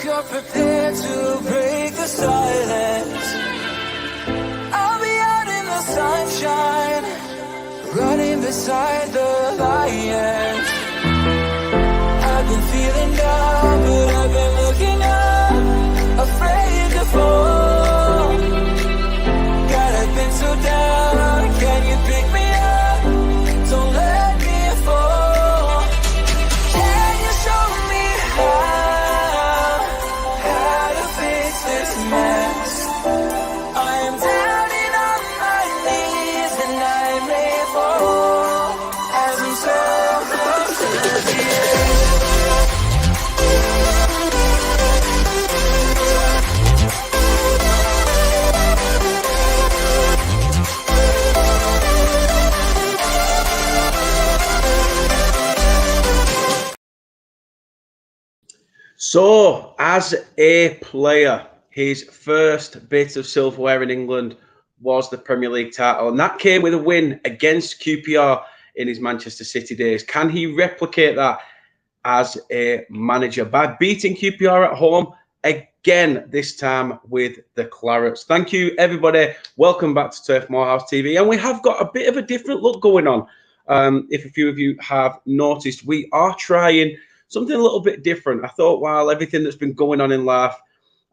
you're prepared to break the silence, I'll be out in the sunshine, running beside the lions. I've been feeling down, but I've been looking up, afraid to fall. God, I've been so down, can you pick me up? Don't let me fall. Can you show me how to fix this mess? I am down and on my knees, and I may fall as I'm so close to the edge. So, as a player, his first bit of silverware in England was the Premier League title, and that came with a win against QPR in his Manchester City days. Can he replicate that as a manager by beating QPR at home again, this time with the Clarets? Thank you, everybody. Welcome back to Turf Moorhouse TV, and we have got a bit of a different look going on. If a few of you have noticed, we are trying something a little bit different. I thought while everything that's been going on in life,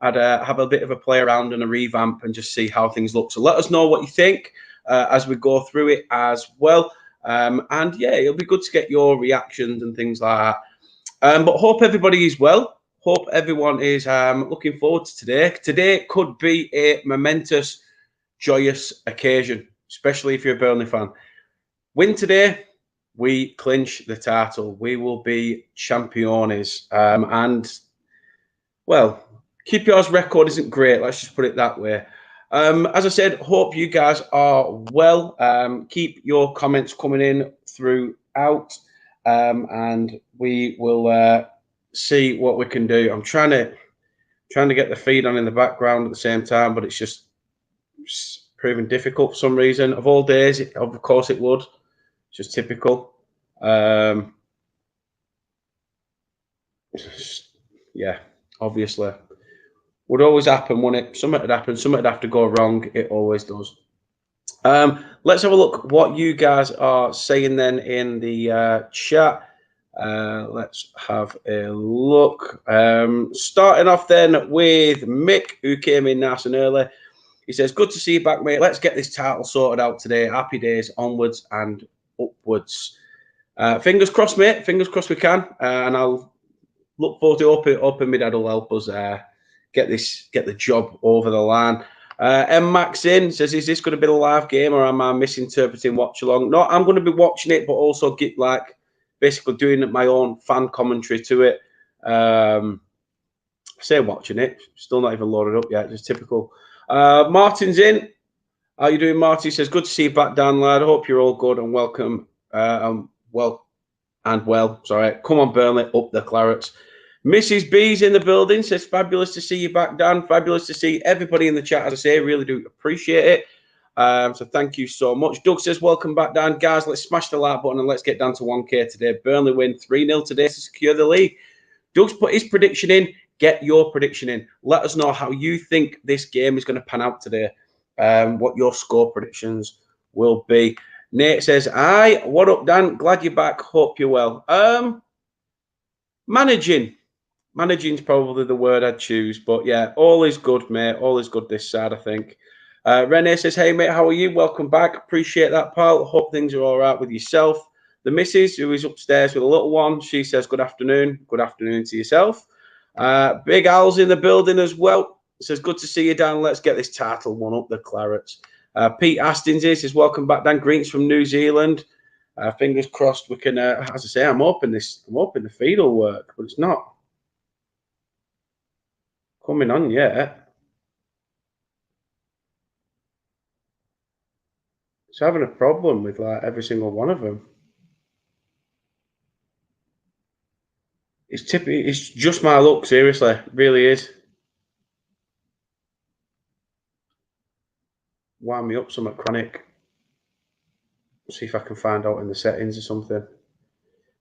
I'd have a bit of a play around and a revamp and just see how things look. So let us know what you think as we go through it as well. And yeah, it'll be good to get your reactions and things like that. But hope everybody is well. Hope everyone is looking forward to today. Today could be a momentous, joyous occasion, especially if you're a Burnley fan. Win today, we clinch the title. We will be champions. And, well, QPR's record isn't great. Let's just put it that way. As I said, hope you guys are well. Keep your comments coming in throughout. And we will see what we can do. I'm trying to get the feed on in the background at the same time, but it's just proving difficult for some reason. Of all days, of course it would. It's just typical. Yeah, obviously. Would always happen, wouldn't it? Something would happen. Something would have to go wrong. It always does. Let's have a look what you guys are saying then in the chat. Let's have a look. Starting off then with Mick, who came in nice and early. He says, good to see you back, mate. Let's get this title sorted out today. Happy days, onwards and upwards. Fingers crossed, mate. Fingers crossed we can. And I'll look forward to hoping my dad will help us get the job over the line. M. Max in says, is this going to be a live game or am I misinterpreting Watchalong? No, I'm going to be watching it, but also basically doing my own fan commentary to it. I say watching it, still not even loaded up yet, just typical. Martin's in. How you doing, Martin? He says, good to see you back, Dan, lad. I hope you're all good and welcome. Sorry. Come on, Burnley, up the Clarets. Mrs. B's in the building, says, fabulous to see you back, Dan. Fabulous to see everybody in the chat, as I say. Really do appreciate it. So thank you so much. Doug says, welcome back, Dan. Guys, let's smash the like button and let's get down to 1K today. Burnley win 3-0 today to secure the league. Doug's put his prediction in. Get your prediction in. Let us know how you think this game is going to pan out today. What your score predictions will be. Nate says, aye, what up, Dan? Glad you're back. Hope you're well. Managing's probably the word I'd choose. But yeah, all is good, mate. All is good this side, I think. Rene says, hey, mate, how are you? Welcome back. Appreciate that, pal. Hope things are all right with yourself. The missus, who is upstairs with a little one, she says, good afternoon. Good afternoon to yourself. Big Al's in the building as well. Says, good to see you, Dan. Let's get this title one up the Clarets. Pete Astins says, welcome back, Dan. Greetings from New Zealand. Fingers crossed we can, as I say, I'm hoping the feed will work, but it's not coming on yet. It's having a problem with like every single one of them. It's just my luck, seriously. It really is. Wind me up something chronic. See if I can find out in the settings or something.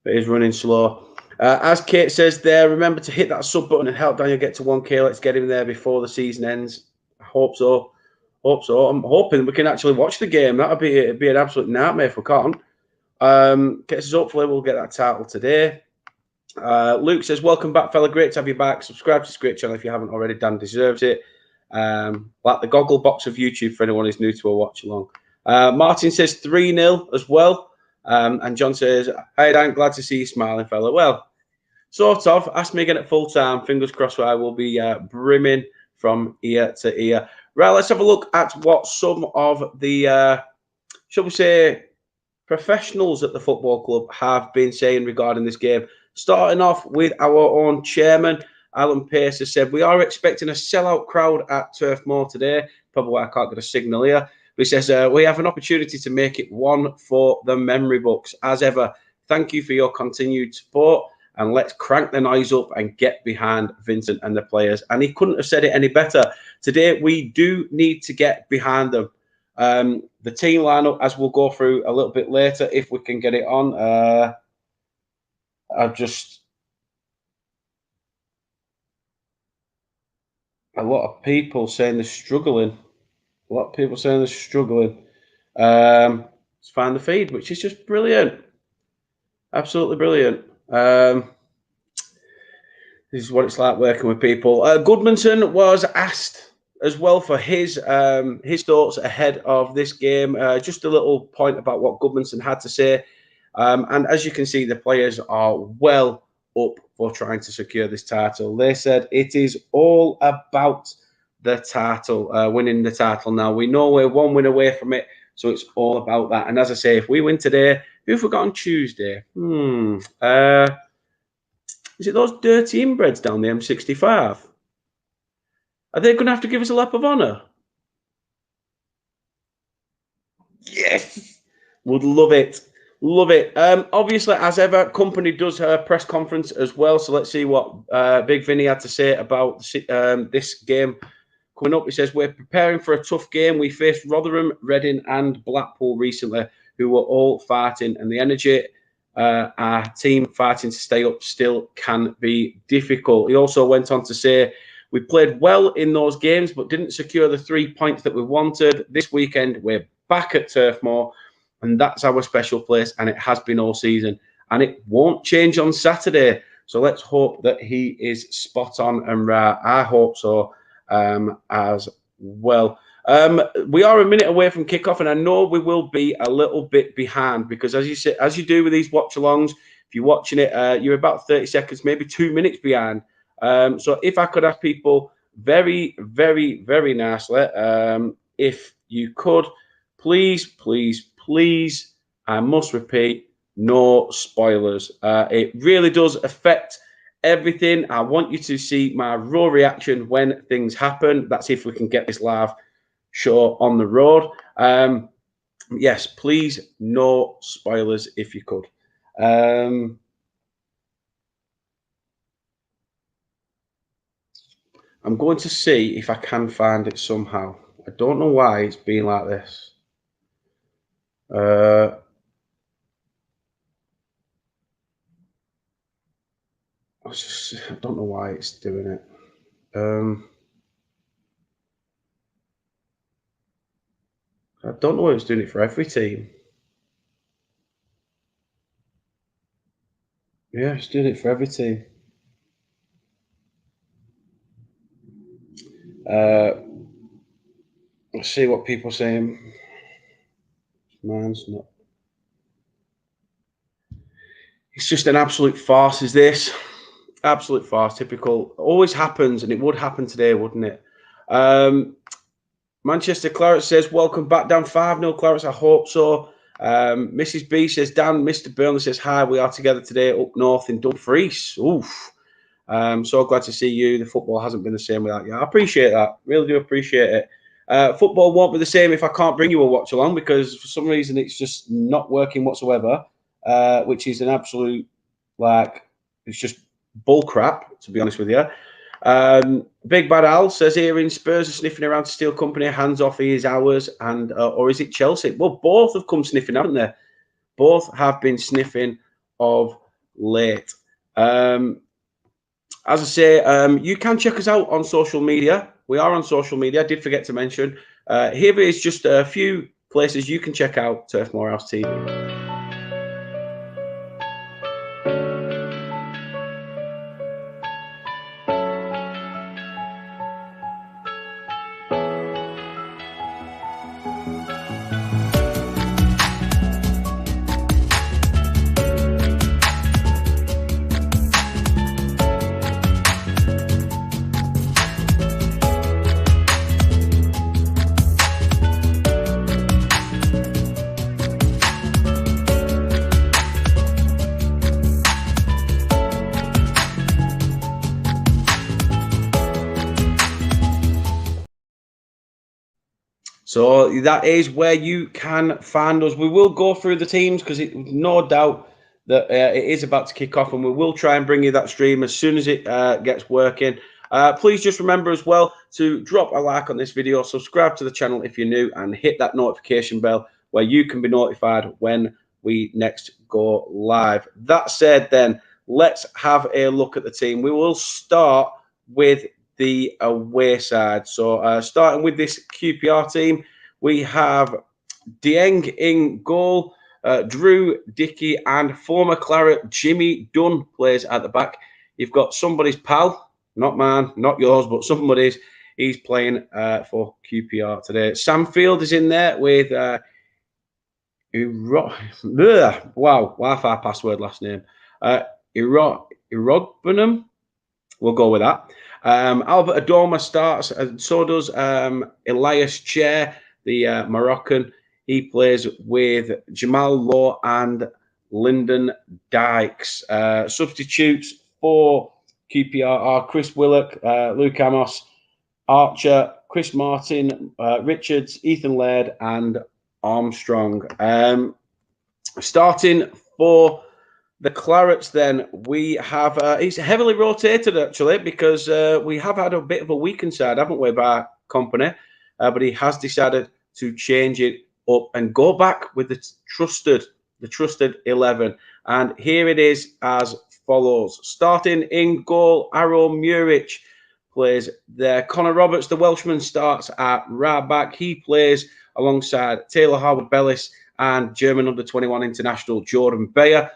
But it is running slow. As Kate says there, remember to hit that sub button and help Daniel get to 1K. Let's get him there before the season ends. I hope so. I'm hoping we can actually watch the game. That'd be an absolute nightmare if we can't. Hopefully we'll get that title today. Luke says, welcome back, fella. Great to have you back. Subscribe to this great channel if you haven't already. Dan deserves it. Like the goggle box of YouTube for anyone who's new to a watch along. Martin says 3-0 as well. And John says, hey, Dan, glad to see you smiling, fella. Well, sort of. Ask me again at full time. Fingers crossed I will be brimming from ear to ear. Right, let's have a look at what some of the, shall we say, professionals at the football club have been saying regarding this game. Starting off with our own chairman, Alan Pace, has said, we are expecting a sellout crowd at Turf Moor today. Probably why I can't get a signal here. But he says, we have an opportunity to make it one for the memory books. As ever, thank you for your continued support. And let's crank the noise up and get behind Vincent and the players. And he couldn't have said it any better. Today, we do need to get behind them. The team lineup, as we'll go through a little bit later, if we can get it on. A lot of people saying they're struggling. Let's find the feed, which is just brilliant. Absolutely brilliant. This is what it's like working with people. Goodmanson was asked as well for his thoughts ahead of this game. Just a little point about what Goodmanson had to say. And as you can see, the players are well up for trying to secure this title. They said it is all about the title, winning the title now. We know we're one win away from it, so it's all about that. And as I say, if we win today, who have we got on Tuesday? Is it those dirty inbreds down the M65? Are they going to have to give us a lap of honour? Yes! Would love it. Love it. Obviously, as ever, company does her press conference as well. So let's see what Big Vinny had to say about this game coming up. He says, we're preparing for a tough game. We faced Rotherham, Reading and Blackpool recently, who were all fighting. And the energy our team fighting to stay up still can be difficult. He also went on to say, we played well in those games, but didn't secure the 3 points that we wanted. This weekend, we're back at Turf Moor. And that's our special place, and it has been all season. And it won't change on Saturday. So let's hope that he is spot on and right. I hope so as well. We are a minute away from kickoff, and I know we will be a little bit behind because, as you do with these watch-alongs, if you're watching it, you're about 30 seconds, maybe 2 minutes behind. So if I could ask people very, very, very nicely, if you could, please, I must repeat, no spoilers. It really does affect everything. I want you to see my raw reaction when things happen. That's if we can get this live show on the road. Yes, please, no spoilers if you could. I'm going to see if I can find it somehow. I don't know why it's been like this. I don't know why it's doing it. I don't know why it's doing it for every team. Yeah, it's doing it for every team. Let's see what people are saying. Mine's not. It's just an absolute farce, is this? Absolute farce, typical. Always happens, and it would happen today, wouldn't it? Manchester Clarets says, welcome back, Dan. 5-0 Clarets, I hope so. Mrs. B says, Dan, Mr. Burnley says, hi, we are together today up north in Dumfries. Oof. So glad to see you. The football hasn't been the same without you. I appreciate that. Really do appreciate it. Football won't be the same if I can't bring you a watch along because for some reason it's just not working whatsoever, which is an absolute, it's just bull crap, to be honest with you. Big Bad Al says here in Spurs are sniffing around to steal company, hands off, he is ours, and or is it Chelsea? Well, both have come sniffing, haven't they? Both have been sniffing of late. As I say, you can check us out on social media. We are on social media. I did forget to mention. Here is just a few places you can check out Turf Moorhouse TV. So that is where you can find us. We will go through the teams because no doubt that it is about to kick off, and we will try and bring you that stream as soon as it gets working. Please just remember as well to drop a like on this video, subscribe to the channel if you're new, and hit that notification bell where you can be notified when we next go live. That said, then let's have a look at the team. We will start with the away side. So starting with this QPR team, we have Dieng in goal, Drew Dickey, and former Claret Jimmy Dunn plays at the back. You've got somebody's pal, not mine, not yours, but somebody's. He's playing for QPR today. Sam Field is in there with wow, Wi-Fi password last name. Irodbenham. We'll go with that. Albert Adoma starts, and so does Elias Chair, the Moroccan. He plays with Jamal Law and Lyndon Dykes. Substitutes for QPR are Chris Willock, Luke Amos, Archer, Chris Martin, Richards, Ethan Laird, and Armstrong. Starting for the Clarets, then we have it's heavily rotated actually because we have had a bit of a weakened side, haven't we, by Company? But he has decided to change it up and go back with the trusted 11. And here it is as follows: starting in goal, Arrow Murich plays there. Connor Roberts, the Welshman, starts at right back. He plays alongside Taylor Harwood-Bellis and German under-21 international Jordan Bayer.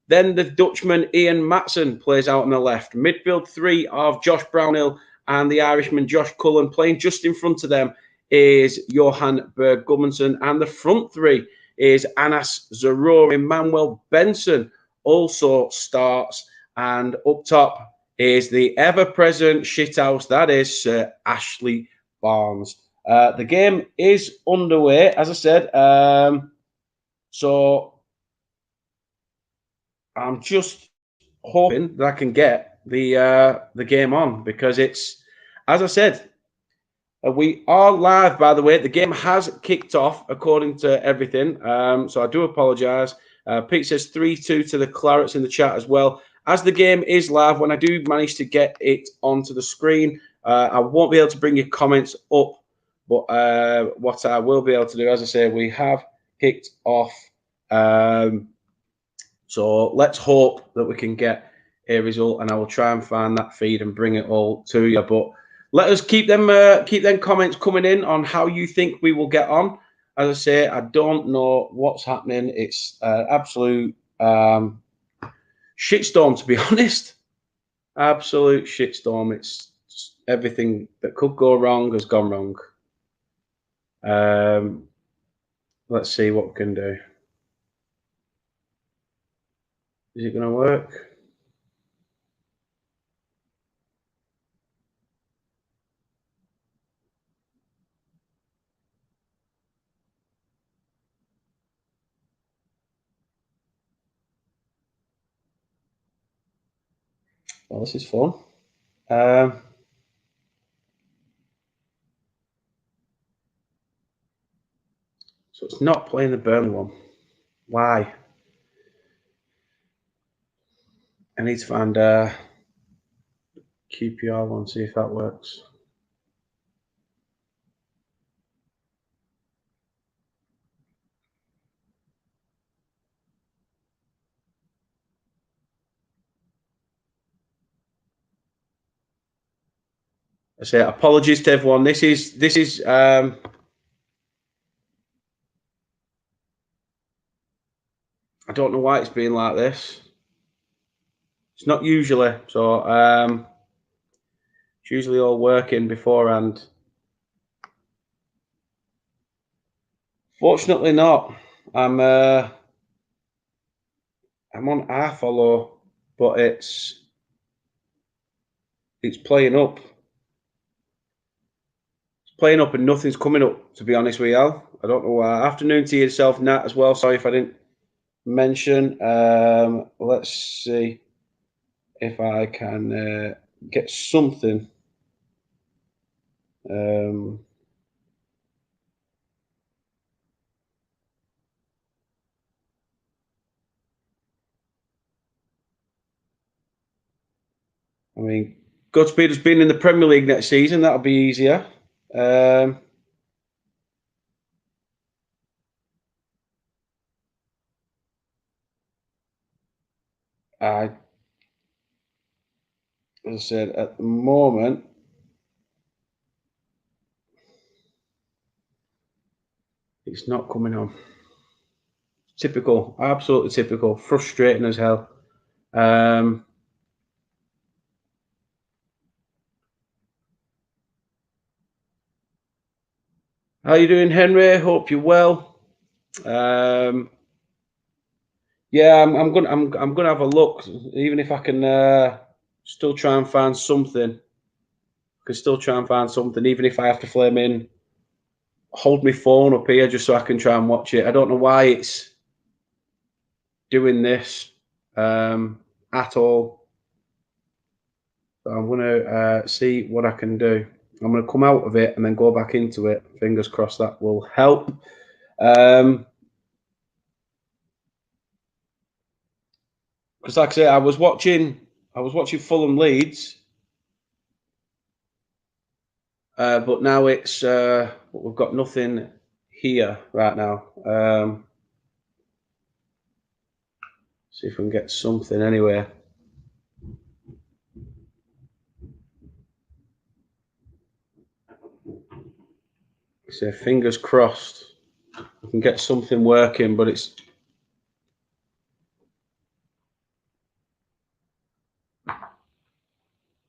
Then the Dutchman Ian Matson plays out on the left. Midfield three of Josh Brownhill and the Irishman Josh Cullen. Playing just in front of them is Johan Berg Gudmundsson. And the front three is Anas Zarori. Manuel Benson also starts. And up top is the ever-present shithouse. That is Sir Ashley Barnes. The game is underway, as I said. So I'm just hoping that I can get the game on because it's, as I said, we are live, by the way. The game has kicked off according to everything. So I do apologise. Pete says 3-2 to the Clarets in the chat as well. As the game is live, when I do manage to get it onto the screen, I won't be able to bring your comments up. But what I will be able to do, as I say, we have kicked off. So let's hope that we can get a result, and I will try and find that feed and bring it all to you. But let us keep them comments coming in on how you think we will get on. As I say, I don't know what's happening. It's absolute shitstorm, to be honest. Absolute shitstorm. It's just everything that could go wrong has gone wrong. Let's see what we can do. Is it going to work? Well, this is fun. So it's not playing the Burnley one. Why? I need to find QPR one, see if that works. I say apologies to everyone. This is I don't know why it's been like this. It's not usually, so it's usually all working beforehand. Fortunately not. I'm on follow, but it's playing up. It's playing up and nothing's coming up, to be honest with you, Al. I don't know why. Afternoon to yourself, Nat, as well. Sorry if I didn't mention. Let's see if I can get something. I mean, Godspeed has been in the Premier League next season. That'll be easier. As I said, at the moment, it's not coming on. Typical, absolutely typical. Frustrating as hell. How you doing, Henry? Hope you're well. Yeah, I'm gonna have a look, even if I can still try and find something. Can still try and find something, even if I have to flame in, hold my phone up here just so I can try and watch it. I don't know why it's doing this at all. So I'm gonna see what I can do. I'm gonna come out of it and then go back into it. Fingers crossed that will help. Because like I say, I was watching Fulham Leeds, but now it's we've got nothing here right now. See if we can get something anyway. So fingers crossed we can get something working, but it's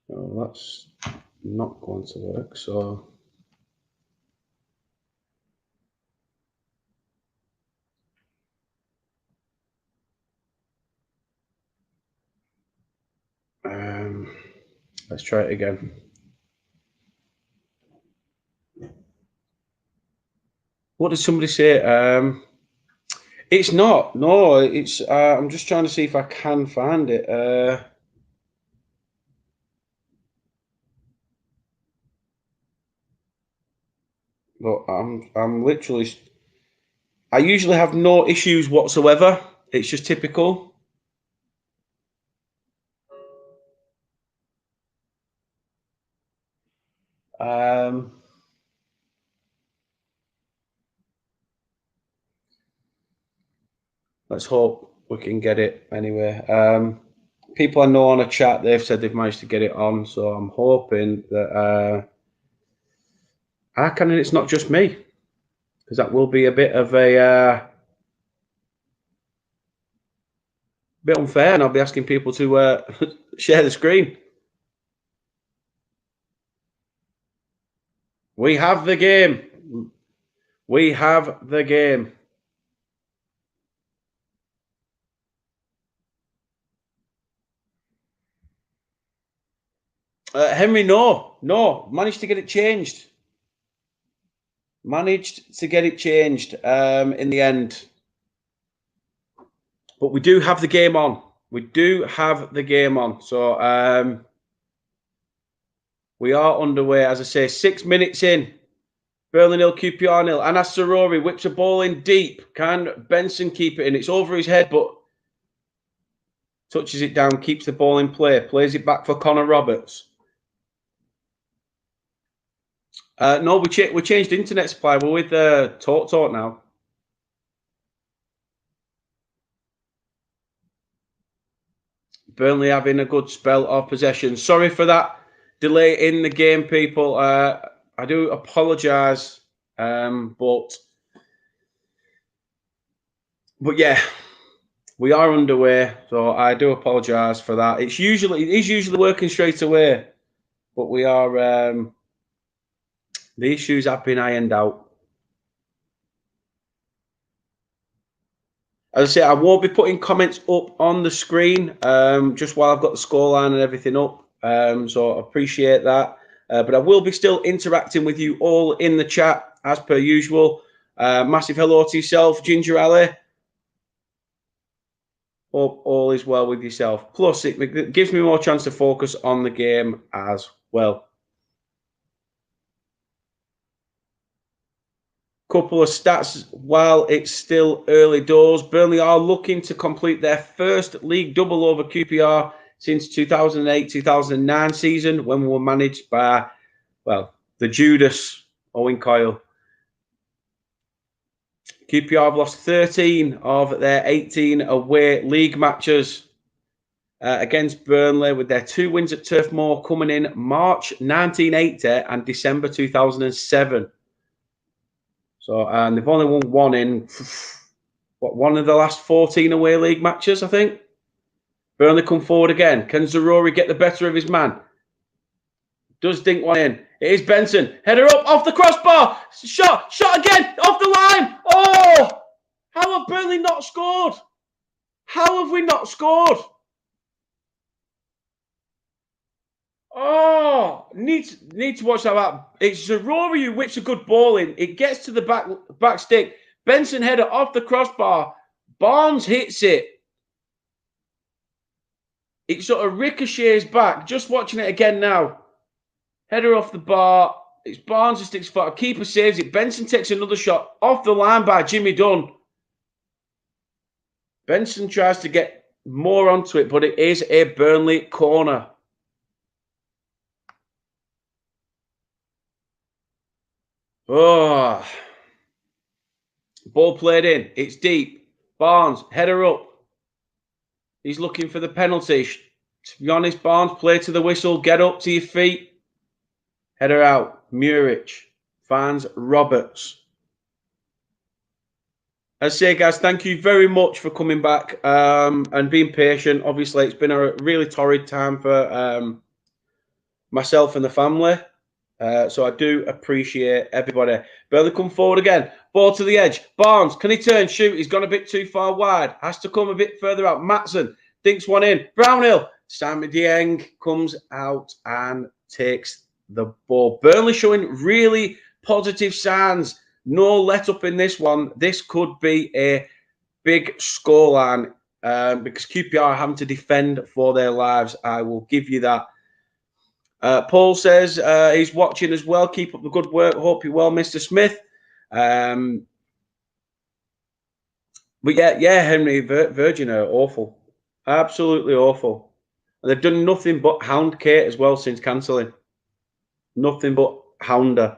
that's not going to work. So let's try it again. What did somebody say? It's not. No, it's. I'm just trying to see if I can find it. But I'm literally. I usually have no issues whatsoever. It's just typical. Let's hope we can get it anyway. People I know on a chat, they've said they've managed to get it on, so I'm hoping that I can, and it's not just me, because that will be a bit of a bit unfair, and I'll be asking people to share the screen. We have the game. We have the game. Henry, no, managed to get it changed. Managed to get it changed in the end. But we do have the game on. We do have the game on. So we are underway. As I say, 6 minutes in. Burnley 0, QPR 0. Anas Sarori whips a ball in deep. Can Benson keep it in? It's over his head, but touches it down, keeps the ball in play. Plays it back for Connor Roberts. No, we changed internet supply. We're with Talk now. Burnley having a good spell of possession. Sorry for that delay in the game, people. I do apologise, but yeah, we are underway, so I do apologise for that. It is usually working straight away, but we are the issues have been ironed out. As I say, I won't be putting comments up on the screen just while I've got the scoreline and everything up. So I appreciate that. But I will be still interacting with you all in the chat as per usual. Massive hello to yourself, Ginger Ali. Hope all is well with yourself. Plus, it gives me more chance to focus on the game as well. Couple of stats while it's still early doors. Burnley are looking to complete their first league double over QPR since 2008-2009 season, when we were managed by, well, the Judas Owen Coyle. QPR have lost 13 of their 18 away league matches against Burnley, with their 2 wins at Turf Moor coming in March 1980 and December 2007. So, and they've only won one in one of the last 14 away league matches, I think. Burnley come forward again. Can Zarori get the better of his man? Does dink one in. It is Benson. Header up off the crossbar. Shot again off the line. Oh! How have Burnley not scored? How have we not scored? Oh, need to watch that. It's Zarori who whips a good ball in. It gets to the back stick. Benson header off the crossbar. Barnes hits it. It sort of ricochets back. Just watching it again now. Header off the bar. It's Barnes who sticks foot. Keeper saves it. Benson takes another shot off the line by Jimmy Dunn. Benson tries to get more onto it, but it is a Burnley corner. Oh. Ball played in. It's deep. Barnes, header up. He's looking for the penalty. To be honest, Barnes, play to the whistle. Get up to your feet. Header out. Muric finds Roberts. As I say, guys, thank you very much for coming back and being patient. Obviously, it's been a really torrid time for myself and the family. So I do appreciate everybody. Burnley come forward again. Ball to the edge. Barnes, can he turn? Shoot. He's gone a bit too far wide. Has to come a bit further out. Matson dinks one in. Brownhill. Sammy Dieng comes out and takes the ball. Burnley showing really positive signs. No let up in this one. This could be a big scoreline because QPR are having to defend for their lives. I will give you that. Paul says he's watching as well. Keep up the good work. Hope you're well, Mr. Smith. But yeah, Henry Virgin are awful. Absolutely awful. And they've done nothing but hound Kate as well since cancelling. Nothing but hound her.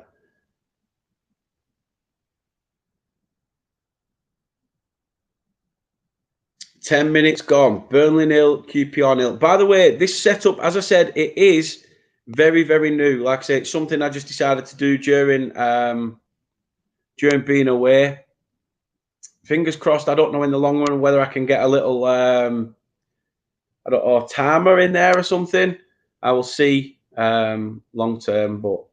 Ten minutes gone. Burnley 0, QPR 0. By the way, this setup, as I said, it is very, very new. Like I say, it's something I just decided to do during being away. Fingers crossed. I don't know in the long run whether I can get a little, I don't know, timer in there or something. I will see long term, but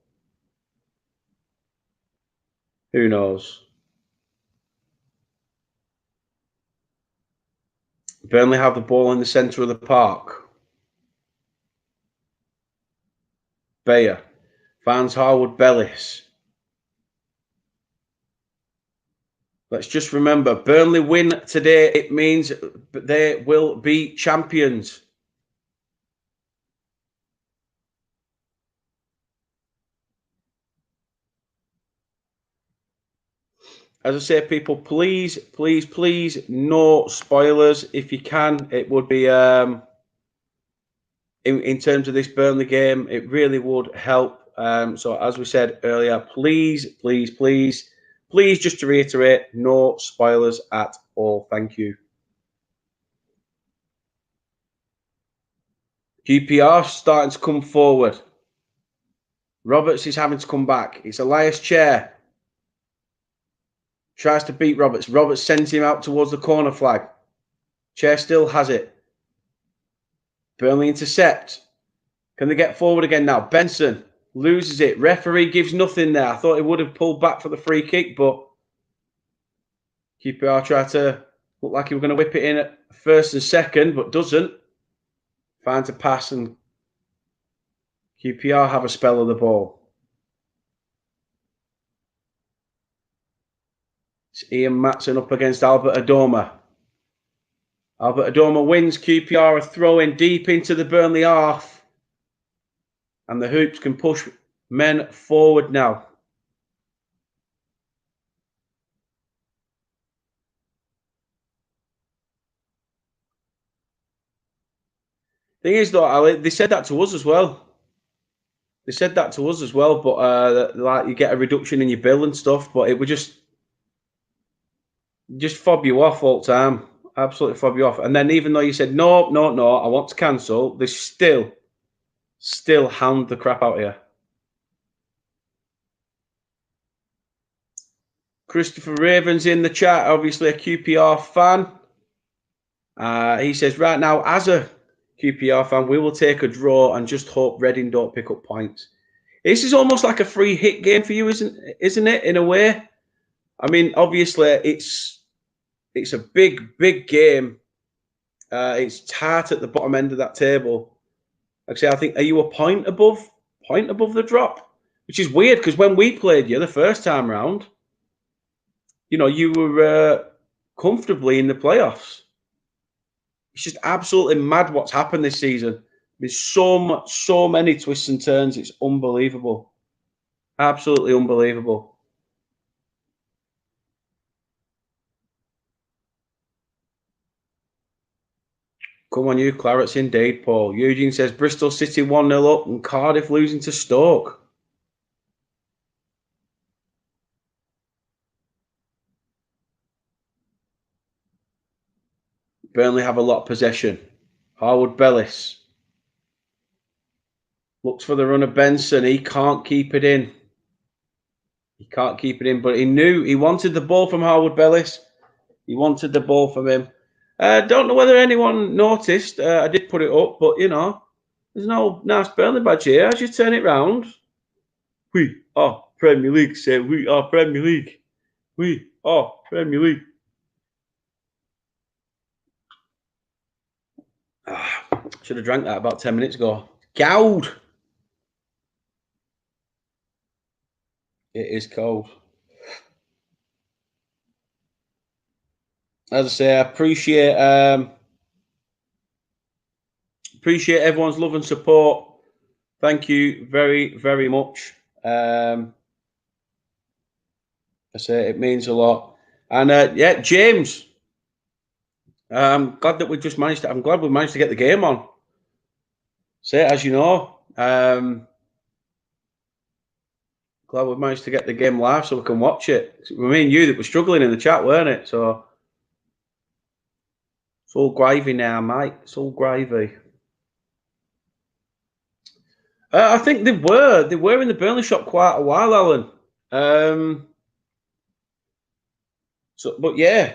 who knows? Burnley have the ball in the centre of the park. Bayer finds Harwood Bellis. Let's just remember, Burnley win today. It means they will be champions. As I say, people, please, please, please, no spoilers. If you can, it would be, in terms of this Burnley game, it really would help. So as we said earlier, please, please, please, please, just to reiterate, no spoilers at all. Thank you. QPR starting to come forward. Roberts is having to come back. It's Elias Chair. Tries to beat Roberts. Roberts sends him out towards the corner flag. Chair still has it. Burnley intercept. Can they get forward again now? Benson loses it. Referee gives nothing there. I thought he would have pulled back for the free kick, but QPR tried to look like he was going to whip it in at first and second, but doesn't. Finds a pass and QPR have a spell of the ball. It's Ian Matson up against Albert Adoma. Albert Adoma wins. QPR are throwing deep into the Burnley half. And the Hoops can push men forward now. Thing is, though, Ali, they said that to us as well. They said that to us as well, but like you get a reduction in your bill and stuff, but it would just fob you off all the time. Absolutely fob you off. And then even though you said, no, I want to cancel, they still hound the crap out of you. Christopher Raven's in the chat, obviously a QPR fan. He says, right now, as a QPR fan, we will take a draw and just hope Reading don't pick up points. This is almost like a free hit game for you, isn't it, in a way? I mean, obviously, it's a big game. It's tight at the bottom end of that table. Like I say, I think, are you a point above the drop? Which is weird, because when we played you the first time round, you know, you were comfortably in the playoffs. It's just absolutely mad what's happened this season. There's so many twists and turns. It's unbelievable. Absolutely unbelievable. Come on, you Clarets, indeed, Paul. Eugene says Bristol City 1-0 up and Cardiff losing to Stoke. Burnley have a lot of possession. Harwood Bellis looks for the run of Benson. He can't keep it in. But he knew he wanted the ball from Harwood Bellis. He wanted the ball from him. Don't know whether anyone noticed. I did put it up, but you know, there's no nice Burnley badge here. As you turn it round, we are Premier League. Say we are Premier League. We are Premier League. Should have drank that about 10 minutes ago. Cold. It is cold. As I say, I appreciate everyone's love and support. Thank you very, very much. I say it means a lot. And yeah, James. I'm glad that we just managed to. I'm glad we managed to get the game on. Say, as you know, glad we managed to get the game live so we can watch it. It was me and you that were struggling in the chat, weren't it? So it's all gravy now, mate. It's all gravy. I think they were in the Burnley shop quite a while, Alan. So, but yeah,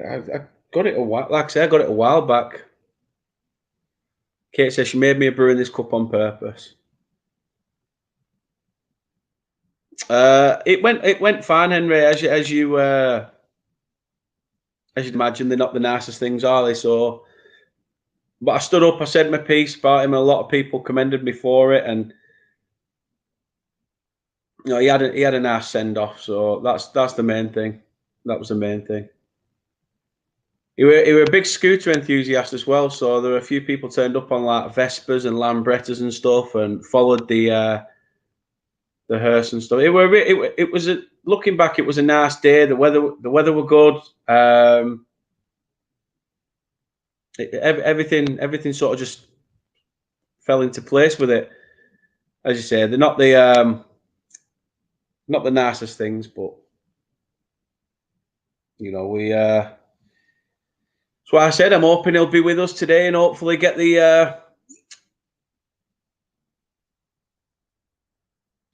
I got it a while. Like I said, I got it a while back. Kate says she made me a brew in this cup on purpose. It went fine, Henry. As you'd imagine, they're not the nicest things, are they? So, but I stood up, I said my piece about him, and a lot of people commended me for it, and you know, he had a nice send off. So that's the main thing. That was the main thing. He were a big scooter enthusiast as well, so there were a few people turned up on like Vespers and Lambrettas and stuff, and followed the hearse and stuff. It was looking back, it was a nice day. The weather were good. Everything sort of just fell into place with it. As you say, they're not the nicest things, but you know, we. That's why I said I'm hoping he'll be with us today and hopefully get the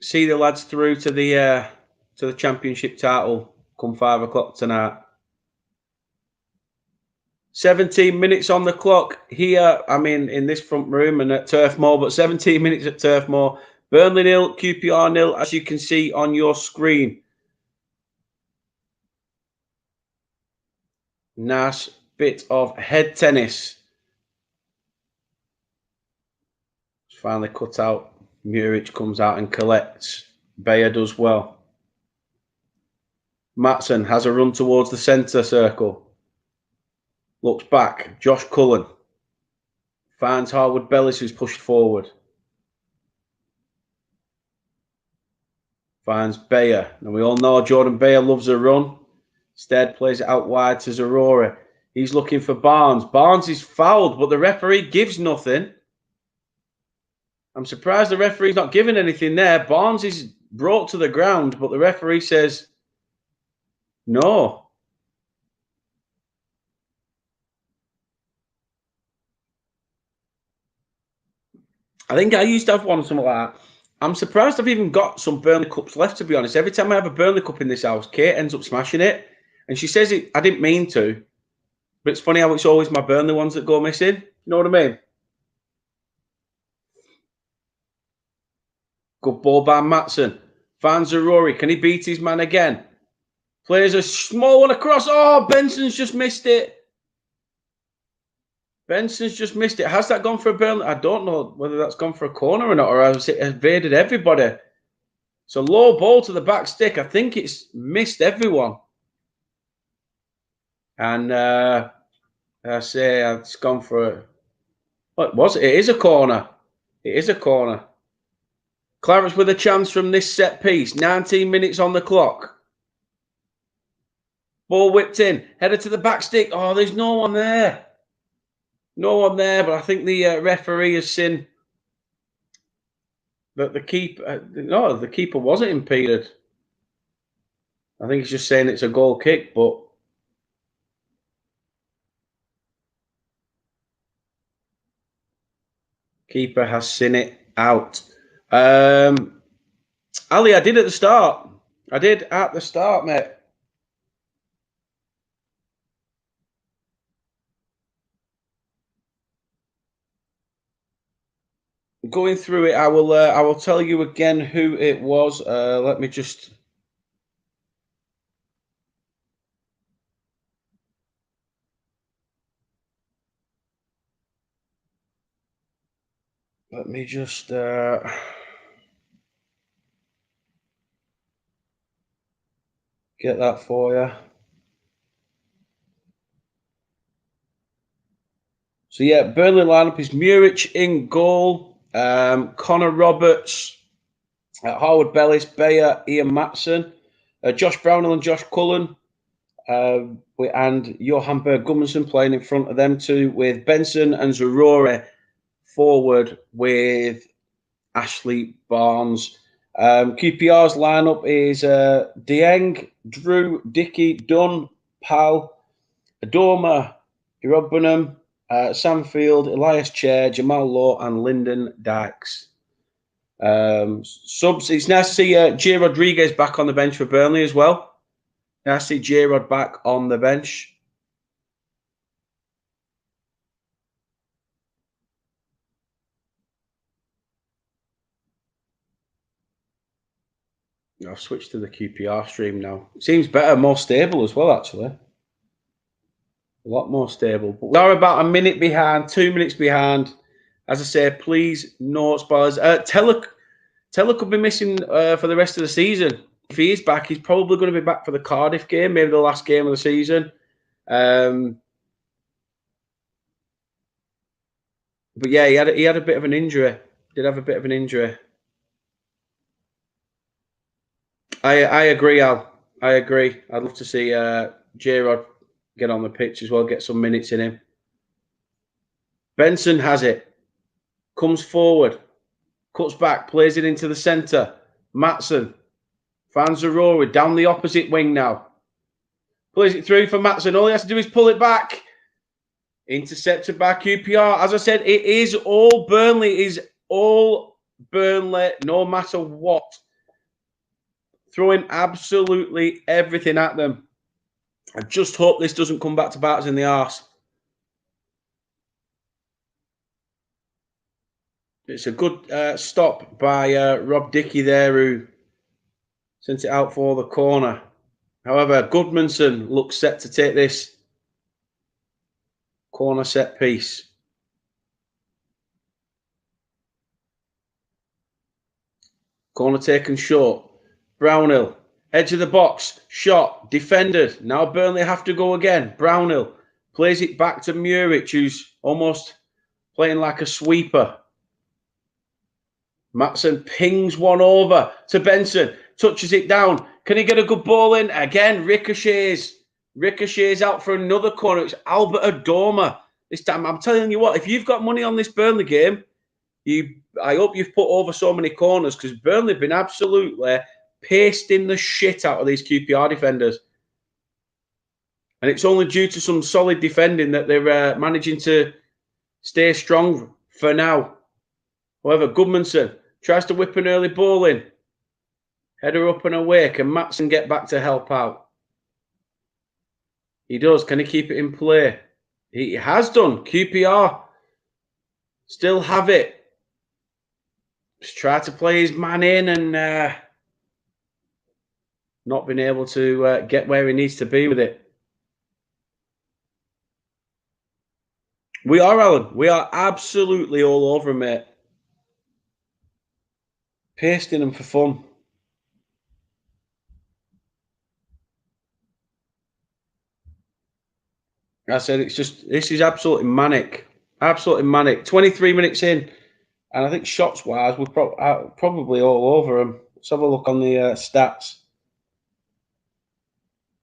see the lads through to the championship title come 5 o'clock tonight. 17 minutes on the clock here. I mean, in this front room and at Turf Moor, but 17 minutes at Turf Moor. Burnley 0, QPR 0, as you can see on your screen. Nice bit of head tennis. It's finally cut out. Muric comes out and collects. Bayer does well. Matson has a run towards the centre circle. Looks back. Josh Cullen finds Harwood Bellis, who's pushed forward. Finds Bayer. And we all know Jordan Bayer loves a run. Instead, plays it out wide to Zarora. He's looking for Barnes. Barnes is fouled, but the referee gives nothing. I'm surprised the referee's not giving anything there. Barnes is brought to the ground, but the referee says no. I think I used to have one or something like that. I'm surprised I've even got some Burnley Cups left, to be honest. Every time I have a Burnley Cup in this house, Kate ends up smashing it. And she says I didn't mean to. But it's funny how it's always my Burnley ones that go missing. You know what I mean? Good ball by Matson. Finds Rory. Can he beat his man again? Plays a small one across. Oh, Benson's just missed it. Benson's just missed it. Has that gone for a Burnley? I don't know whether that's gone for a corner or not, or has it evaded everybody. It's a low ball to the back stick. I think it's missed everyone. And I say it's gone for what was it? It is a corner. It is a corner. Clarets with a chance from this set piece. 19 minutes on the clock. Ball whipped in. Header to the back stick. Oh, there's no one there. No one there, but I think the referee has seen that the keeper. No, the keeper wasn't impeded. I think he's just saying it's a goal kick, but keeper has seen it out. Ali, I did at the start. I did at the start, mate. Going through it, I will tell you again who it was. Let me just. Let me just get that for you. So yeah, Burnley lineup is Muric in goal, Connor Roberts, Howard Bellis, Bayer, Ian Matson, Josh Brownell and Josh Cullen, and Johan Berg Gudmundsson playing in front of them two, with Benson and Zarore forward with Ashley Barnes. QPR's lineup is Dieng, Drew, Dickey, Dunn, Pal, Adoma, Irobunam, Samfield, Elias Chair, Jamal Law, and Lyndon Dykes. Subs. It's nice to see Jay Rodriguez back on the bench for Burnley as well. Nice to see Jay Rod back on the bench. I've switched to the QPR stream now. It seems better, more stable as well, actually. A lot more stable. But we are about a minute behind, 2 minutes behind. As I say, please, no spoilers. Teller could be missing for the rest of the season. If he is back, he's probably going to be back for the Cardiff game, maybe the last game of the season. But yeah, he had a bit of an injury. Did have a bit of an injury. I agree, Al. I agree. I'd love to see J-Rod get on the pitch as well, get some minutes in him. Benson has it. Comes forward. Cuts back. Plays it into the centre. Matson. Finds Aurora down the opposite wing now. Plays it through for Matson. All he has to do is pull it back. Intercepted by QPR. As I said, it is all Burnley. It is all Burnley, no matter what. throwing absolutely everything at them. I just hope this doesn't come back to bite us in the arse. It's a good stop by Rob Dickey there, who sent it out for the corner. However, Goodmanson looks set to take this corner set piece. Corner taken short. Brownhill, edge of the box, shot, defended. Now Burnley have to go again. Brownhill plays it back to Muric, who's almost playing like a sweeper. Matson pings one over to Benson, touches it down. Can he get a good ball in? Again, ricochets. Ricochets out for another corner. It's Albert Adoma. This time, I'm telling you what, if you've got money on this Burnley game, I hope you've put over so many corners, because Burnley have been absolutely pasting the shit out of these QPR defenders. And it's only due to some solid defending that they're managing to stay strong for now. However, Goodmanson tries to whip an early ball in. Header up and away. Can Matson get back to help out? He does. Can he keep it in play? He has done. QPR still have it. Just try to play his man in and not been able to get where he needs to be with it. We are, Alan. We are absolutely all over him, mate. Pasting them for fun. I said this is absolutely manic. Absolutely manic. 23 minutes in, and I think shots-wise, we're probably all over them. Let's have a look on the stats.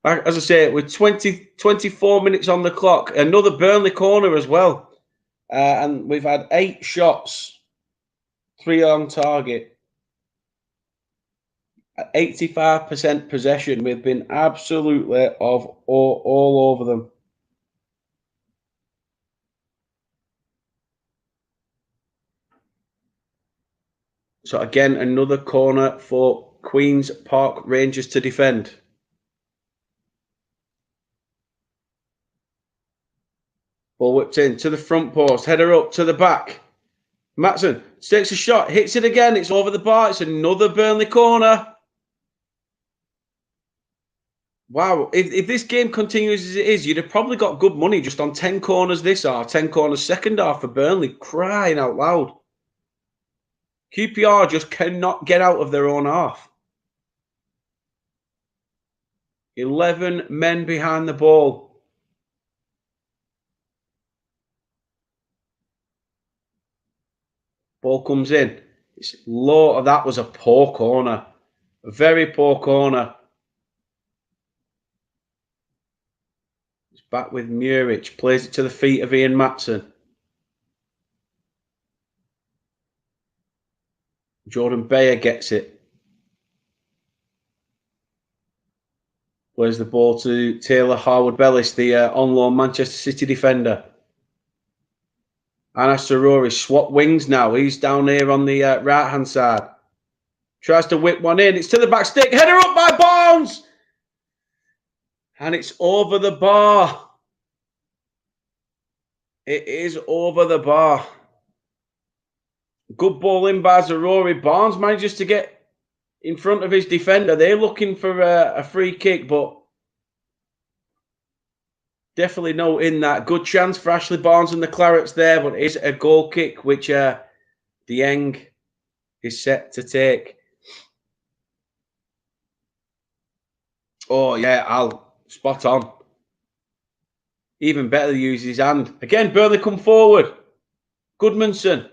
As I say, with 24 minutes on the clock, another Burnley corner as well. And we've had 8 shots, 3 on target. 85% possession. We've been absolutely all over them. So again, another corner for Queen's Park Rangers to defend. Ball whipped in to the front post, header up to the back. Matson takes a shot, hits it again. It's over the bar. It's another Burnley corner. Wow, if this game continues as it is, you'd have probably got good money just on 10 corners this half, 10 corners second half for Burnley. Crying out loud. QPR just cannot get out of their own half. 11 men behind the ball. Ball comes in. It's low. That was a poor corner. A very poor corner. It's back with Muric. Plays it to the feet of Ian Matson. Jordan Bayer gets it. Plays the ball to Taylor Harwood-Bellis, the on-loan Manchester City defender. Anas Sarori swap wings now. He's down here on the right-hand side. Tries to whip one in. It's to the back stick. Header up by Barnes. And it's over the bar. It is over the bar. Good ball in by Zarori. Barnes manages to get in front of his defender. They're looking for a free kick, but definitely noting that. Good chance for Ashley Barnes and the Clarets there, but it is a goal kick, which Dieng is set to take. Oh, yeah, Al. Spot on. Even better to use his hand. Again, Burnley come forward. Goodmanson.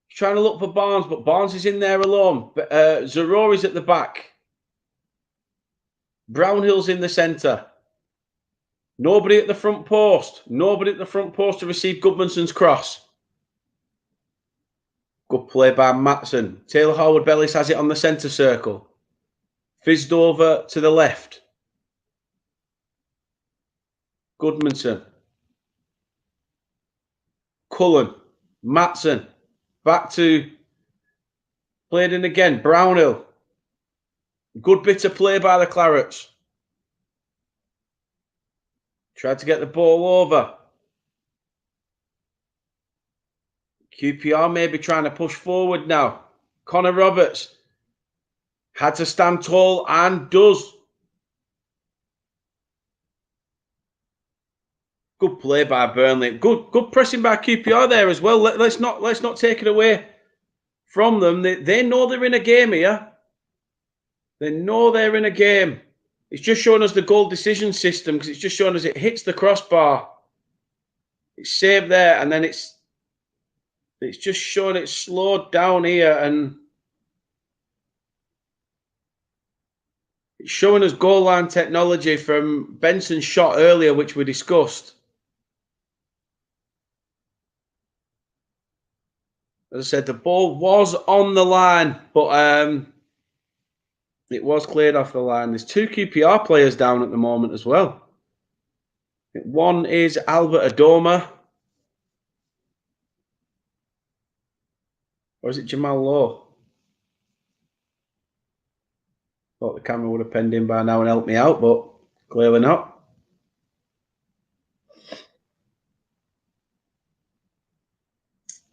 He's trying to look for Barnes, but Barnes is in there alone. But Zarori's at the back. Brownhill's in the centre. Nobody at the front post. Nobody at the front post to receive Goodmanson's cross. Good play by Matson. Taylor Harwood-Bellis has it on the centre circle. Fizzed over to the left. Goodmanson. Cullen. Matson. Back to played in again. Brownhill. Good bit of play by the Clarets. Tried to get the ball over. QPR may be trying to push forward now. Connor Roberts had to stand tall and does. Good play by Burnley. Good pressing by QPR there as well. Let's not take it away from them. They know they're in a game here. They know they're in a game. It's just showing us the goal decision system because it's just showing us it hits the crossbar. It's saved there, and then it's just showing it slowed down here, and it's showing us goal line technology from Benson's shot earlier, which we discussed. As I said, the ball was on the line, but it was cleared off the line. There's 2 QPR players down at the moment as well. One is Albert Adoma. Or is it Jamal Lowe? Thought the camera would have penned in by now and helped me out, but clearly not.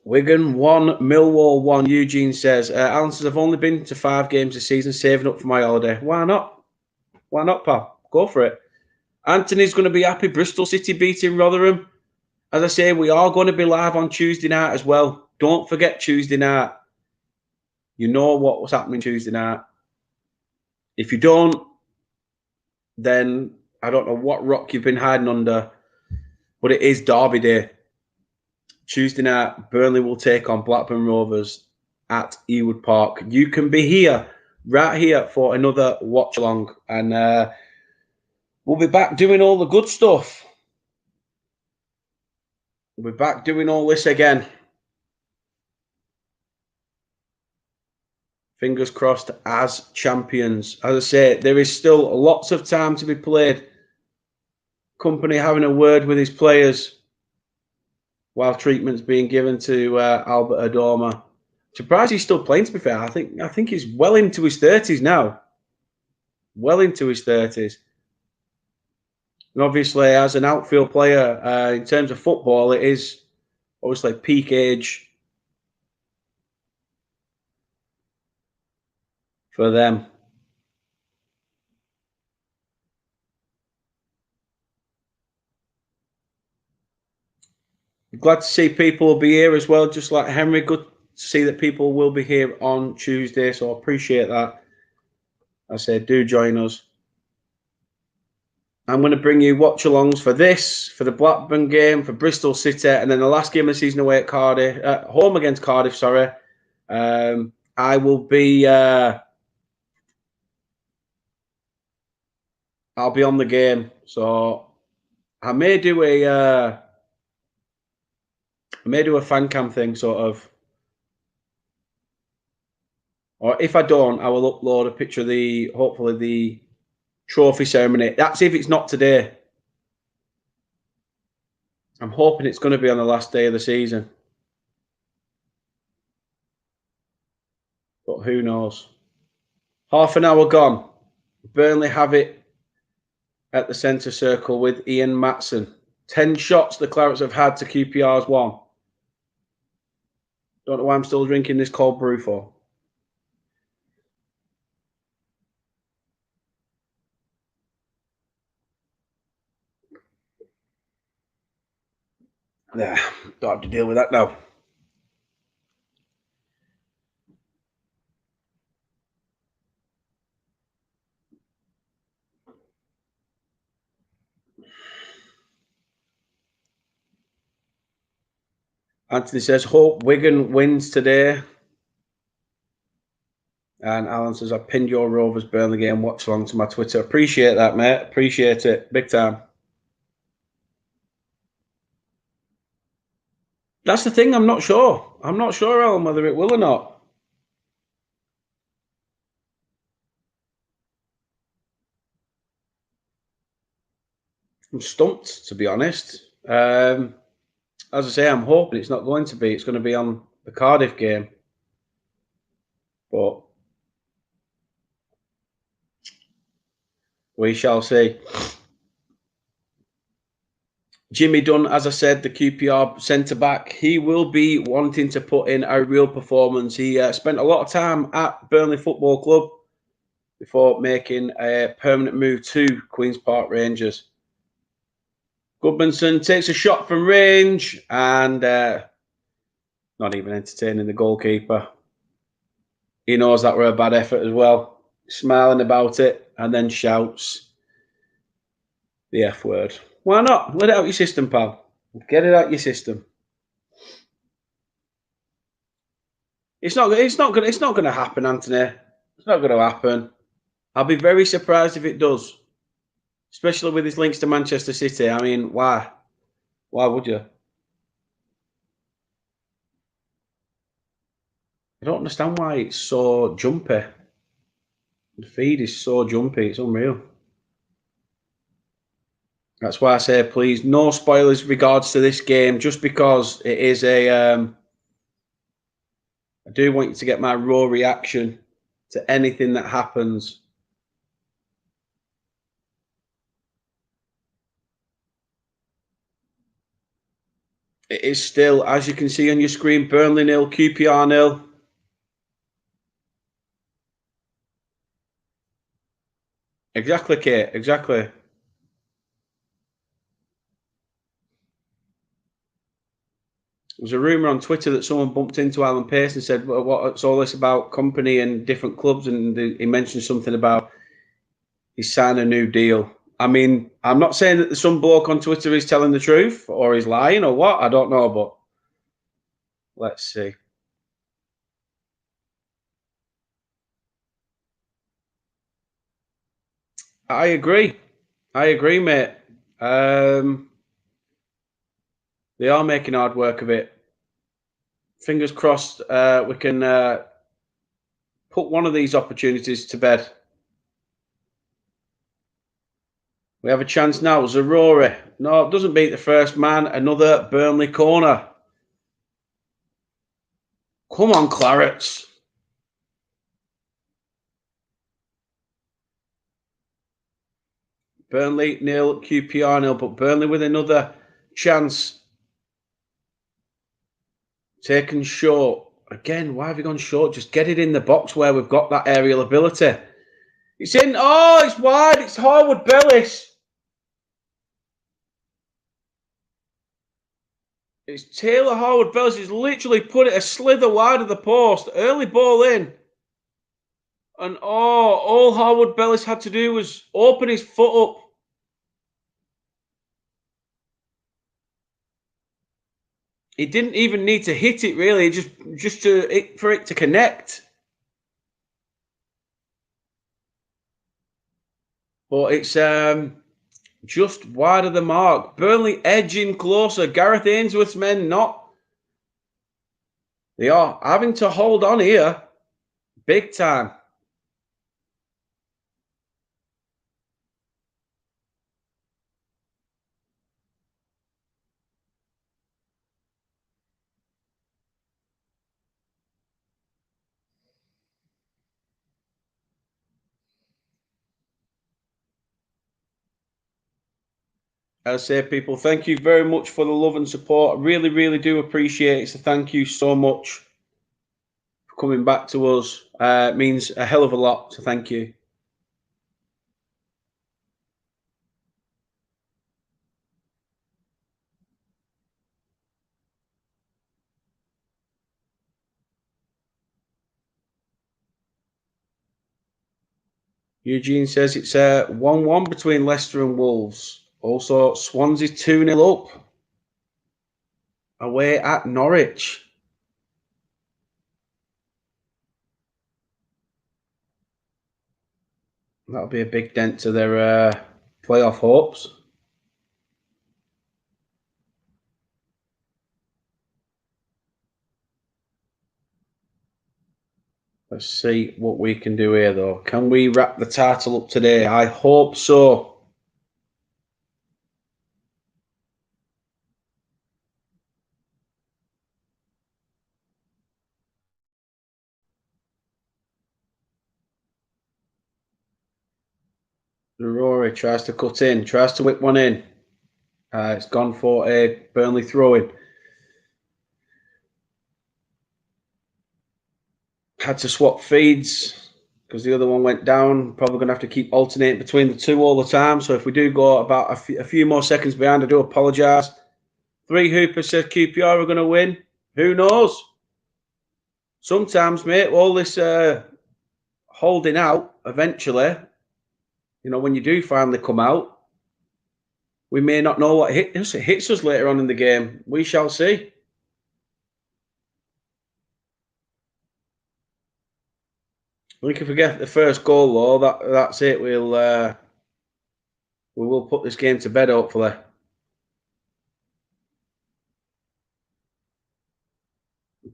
Wigan 1, Millwall 1, Eugene says. Alan says, I've only been to 5 games this season, saving up for my holiday. Why not? Why not, pal? Go for it. Anthony's going to be happy. Bristol City beating Rotherham. As I say, we are going to be live on Tuesday night as well. Don't forget Tuesday night. You know what's happening Tuesday night. If you don't, then I don't know what rock you've been hiding under, but it is Derby Day. Tuesday night, Burnley will take on Blackburn Rovers at Ewood Park. You can be here, right here, for another watch along, and we'll be back doing all the good stuff. We'll be back doing all this again. Fingers crossed as champions. As I say, there is still lots of time to be played. Company having a word with his players while treatment's being given to Albert Adoma. Surprised he's still playing, to be fair. I think he's well into his 30s now. Well into his 30s. And obviously, as an outfield player, in terms of football, it is obviously peak age for them. Glad to see people will be here as well, just like Henry. Good to see that people will be here on Tuesday, so I appreciate that. I say, do join us. I'm going to bring you watch-alongs for this, for the Blackburn game, for Bristol City, and then the last game of the season away at Cardiff, home against Cardiff, sorry. I will be... I'll be on the game, so I may do a fan cam thing, sort of. Or if I don't, I will upload a picture of hopefully the trophy ceremony. That's if it's not today. I'm hoping it's going to be on the last day of the season. But who knows? Half an hour gone. Burnley have it at the centre circle with Ian Matson. 10 shots the Clarets have had to QPR's 1. Don't know why I'm still drinking this cold brew for. There, don't have to deal with that now. Anthony says, hope Wigan wins today. And Alan says, I pinned your Rovers Burnley game watch along to my Twitter. Appreciate that, mate. Appreciate it. Big time. That's the thing. I'm not sure. I'm not sure, Alan, whether it will or not. I'm stumped, to be honest. As I say, I'm hoping it's not going to be. It's going to be on the Cardiff game. But We shall see. Jimmy Dunn, as I said, the QPR centre back, he will be wanting to put in a real performance. He spent a lot of time at Burnley Football Club before making a permanent move to Queen's Park Rangers. Goodmanson takes a shot from range and not even entertaining the goalkeeper. He knows that were a bad effort as well. Smiling about it and then shouts the F word. Why not? Let it out your system, pal. Get it out your system. It's not going to happen, Anthony. It's not going to happen. I'll be very surprised if it does, especially with his links to Manchester City. I mean, why? Why would you? I don't understand why it's so jumpy. The feed is so jumpy. It's unreal. That's why I say, please, no spoilers regards to this game, just because it is a. I do want you to get my raw reaction to anything that happens. It is still, as you can see on your screen, Burnley 0, QPR 0. Exactly, Kate. Exactly. There was a rumour on Twitter that someone bumped into Alan Pace and said, well, what's all this about company and different clubs? And he mentioned something about he's signed a new deal. I mean, I'm not saying that some bloke on Twitter is telling the truth or he's lying or what. I don't know, but let's see. I agree. I agree, mate. They are making hard work of it. Fingers crossed we can put one of these opportunities to bed. We have a chance now. Zarori. No, it doesn't beat the first man. Another Burnley corner. Come on, Clarets. Burnley 0, QPR 0, but Burnley with another chance. Taken short. Again, why have you gone short? Just get it in the box where we've got that aerial ability. It's in. Oh, it's wide. It's Harwood Bellis. It's Taylor Harwood Bellis. He's literally put it a slither wide of the post. Early ball in. And all Harwood Bellis had to do was open his foot up. He didn't even need to hit it really, just for it to connect. But it's just wide of the mark. Burnley edging closer. Gareth Ainsworth's men not. They are having to hold on here. Big time. I say, people, thank you very much for the love and support. I really, really do appreciate it. So thank you so much for coming back to us. It means a hell of a lot. So thank you. Eugene says it's 1-1 between Leicester and Wolves. Also, Swansea 2-0 up away at Norwich. That'll be a big dent to their playoff hopes. Let's see what we can do here, though. Can we wrap the title up today? I hope so. Rory tries to cut in, tries to whip one in. It's gone for a Burnley throw-in. Had to swap feeds because the other one went down. Probably going to have to keep alternating between the two all the time. So if we do go about a few more seconds behind, I do apologise. 3 Hoopers says QPR are going to win. Who knows? Sometimes, mate, all this holding out, eventually, when you do finally come out, we may not know what hits us later on in the game. We shall see. I think if we get the first goal, though, that's it. We will put this game to bed, hopefully.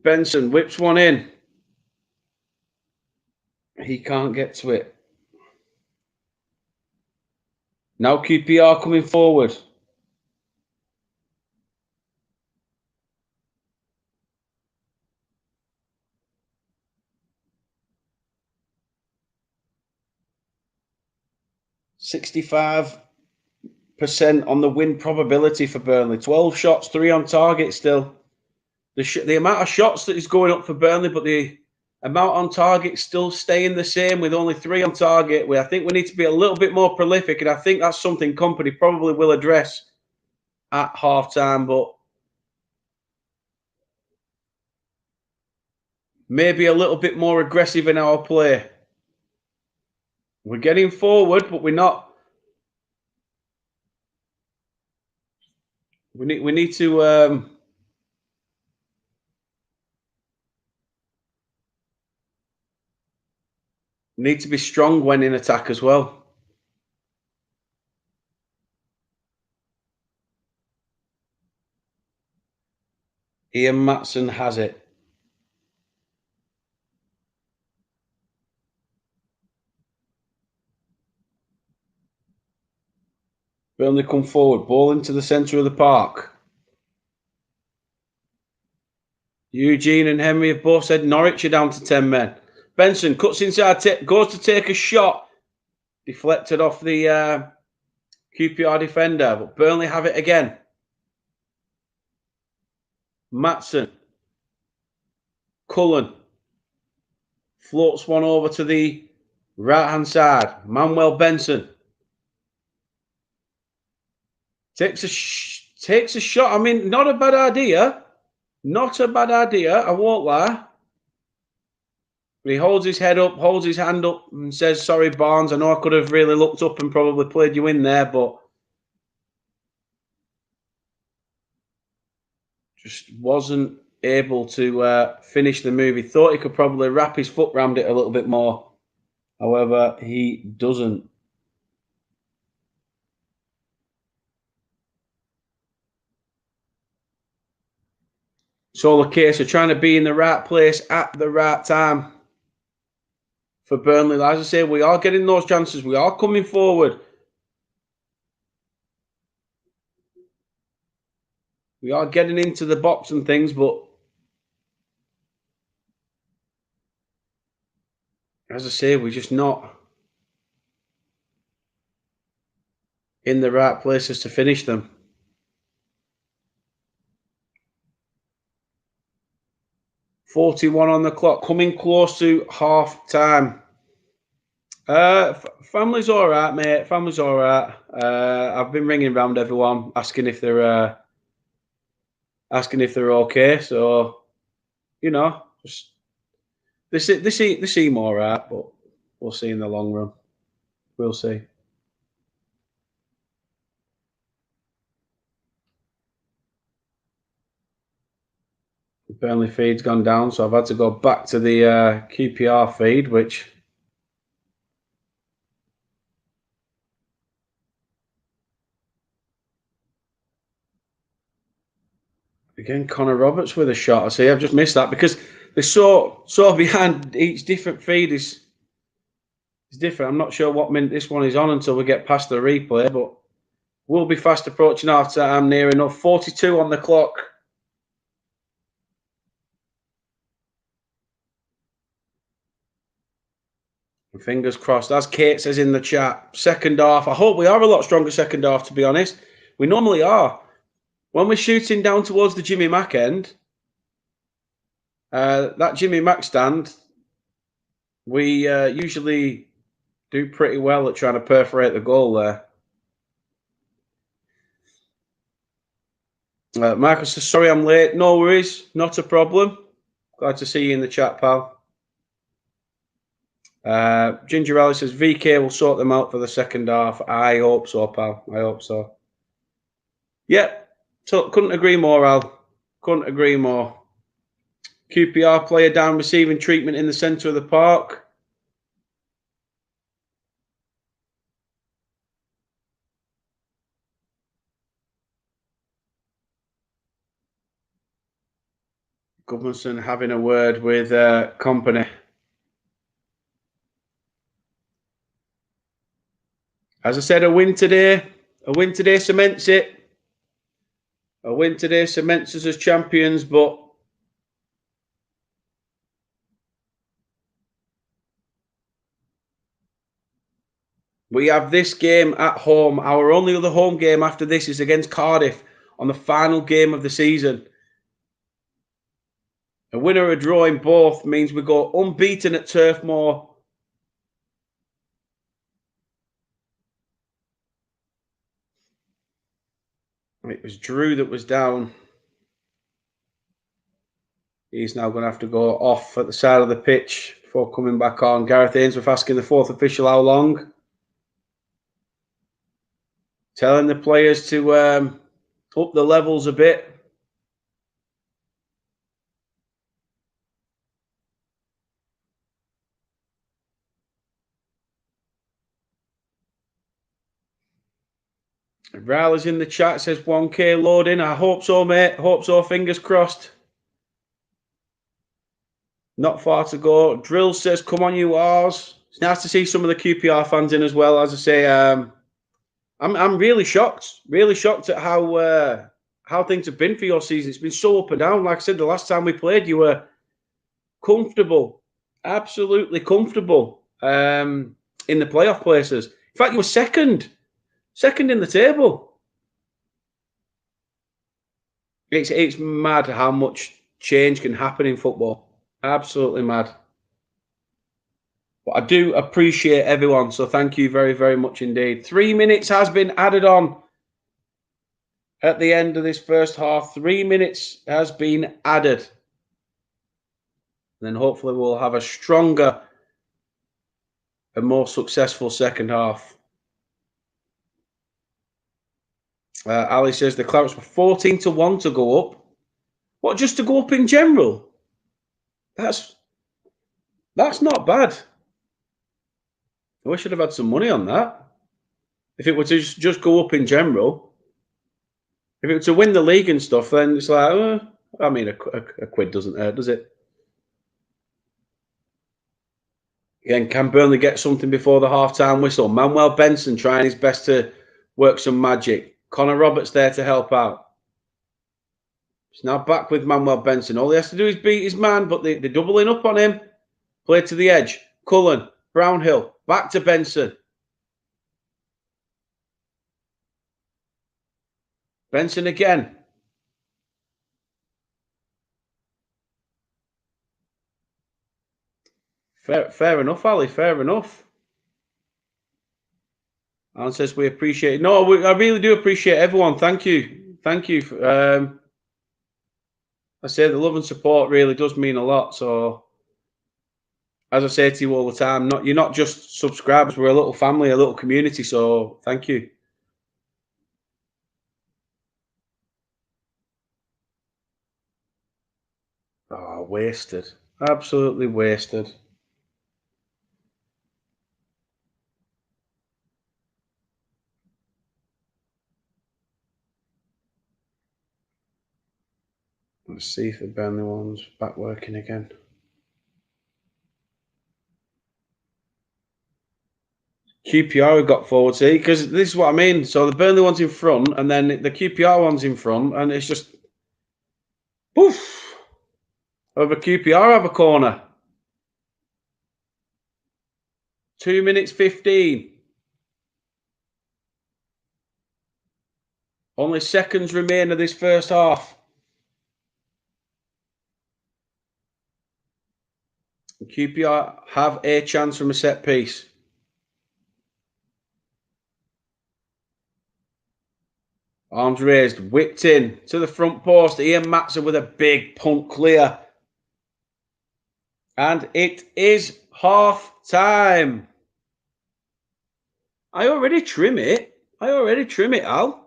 Benson whips one in. He can't get to it. Now QPR coming forward. %65 on the win probability for Burnley. 12 shots, 3 on target still. The amount of shots that is going up for Burnley, but the amount on target still staying the same with only 3 on target. I think we need to be a little bit more prolific, and I think that's something Company probably will address at half-time, but maybe a little bit more aggressive in our play. We're getting forward, but we're not. We need to be strong when in attack as well. Ian Matson has it. Burnley come forward, ball into the centre of the park. Eugene and Henry have both said Norwich are down to 10 men. Benson cuts inside, goes to take a shot. Deflected off the QPR defender, but Burnley have it again. Matson. Cullen. Floats one over to the right-hand side. Manuel Benson. Takes a shot. I mean, not a bad idea. Not a bad idea, I won't lie. But he holds his head up, holds his hand up and says, sorry, Barnes, I know I could have really looked up and probably played you in there, but just wasn't able to finish the move. He thought he could probably wrap his foot around it a little bit more. However, he doesn't. It's all a case of trying to be in the right place at the right time for Burnley. As I say, we are getting those chances. We are coming forward. We are getting into the box and things, but as I say, we're just not in the right places to finish them. .41 on the clock, coming close to half time. Family's all right, mate. Family's all right. I've been ringing around everyone asking if they're okay. So, just they seem all right, but we'll see in the long run. We'll see. The Burnley feed's gone down, so I've had to go back to the QPR feed, which again, Connor Roberts with a shot. I see. I've just missed that because they're so behind. Each different feed is different. I'm not sure what minute this one is on until we get past the replay, but we'll be fast approaching half time. Near enough. 42 on the clock. And fingers crossed, as Kate says in the chat, second half. I hope we are a lot stronger second half, to be honest. We normally are. When we're shooting down towards the Jimmy Mack end, that Jimmy Mack stand, we usually do pretty well at trying to perforate the goal there. Marcus says, sorry I'm late. No worries. Not a problem. Glad to see you in the chat, pal. Ginger Alley says, VK will sort them out for the second half. I hope so, pal. I hope so. Yep. So couldn't agree more, Al. Couldn't agree more. QPR player down receiving treatment in the centre of the park. Goodmanson having a word with company. As I said, a win today cements it. A win today cements us as champions, but we have this game at home. Our only other home game after this is against Cardiff on the final game of the season. A winner or a draw in both means we go unbeaten at Turf Moor. It was Drew that was down. He's now going to have to go off at the side of the pitch before coming back on. Gareth Ainsworth asking the fourth official how long. Telling the players to up the levels a bit. Riley's in the chat, says 1K loading. I hope so, mate. Hope so. Fingers crossed. Not far to go. Drill says, come on, you R's. It's nice to see some of the QPR fans in as well. As I say, I'm really shocked. Really shocked at how things have been for your season. It's been so up and down. Like I said, the last time we played, you were comfortable. Absolutely comfortable in the playoff places. In fact, you were second in the table. It's mad how much change can happen in football. Absolutely mad. But I do appreciate everyone, so thank you very, very much indeed. 3 minutes has been added on at the end of this first half. 3 minutes has been added. And then hopefully we'll have a stronger and more successful second half. Ali says the Clarets were 14-1 to go up. What, just to go up in general? That's not bad. I should have had some money on that. If it were to just go up in general, if it were to win the league and stuff, then it's like, I mean, a quid doesn't hurt, does it? Again, can Burnley get something before the half-time whistle? Manuel Benson trying his best to work some magic. Connor Roberts there to help out. He's now back with Manuel Benson. All he has to do is beat his man, but they're doubling up on him. Play to the edge. Cullen, Brownhill, back to Benson. Benson again. Fair enough, Ali. Fair enough. Alan says we appreciate it. No, I really do appreciate everyone. Thank you. Thank you. I say the love and support really does mean a lot. So, as I say to you all the time, you're not just subscribers. We're a little family, a little community. So, thank you. Oh, wasted. Absolutely wasted. Let's see if the Burnley one's back working again. QPR got forward, see, because this is what I mean. So the Burnley one's in front, and then the QPR one's in front, and it's just poof. Over QPR have a corner. 2 minutes 15. Only seconds remain of this first half. QPR have a chance from a set piece. Arms raised, whipped in to the front post. Ian Matson with a big punt clear. And it is half time. I already trim it, Al.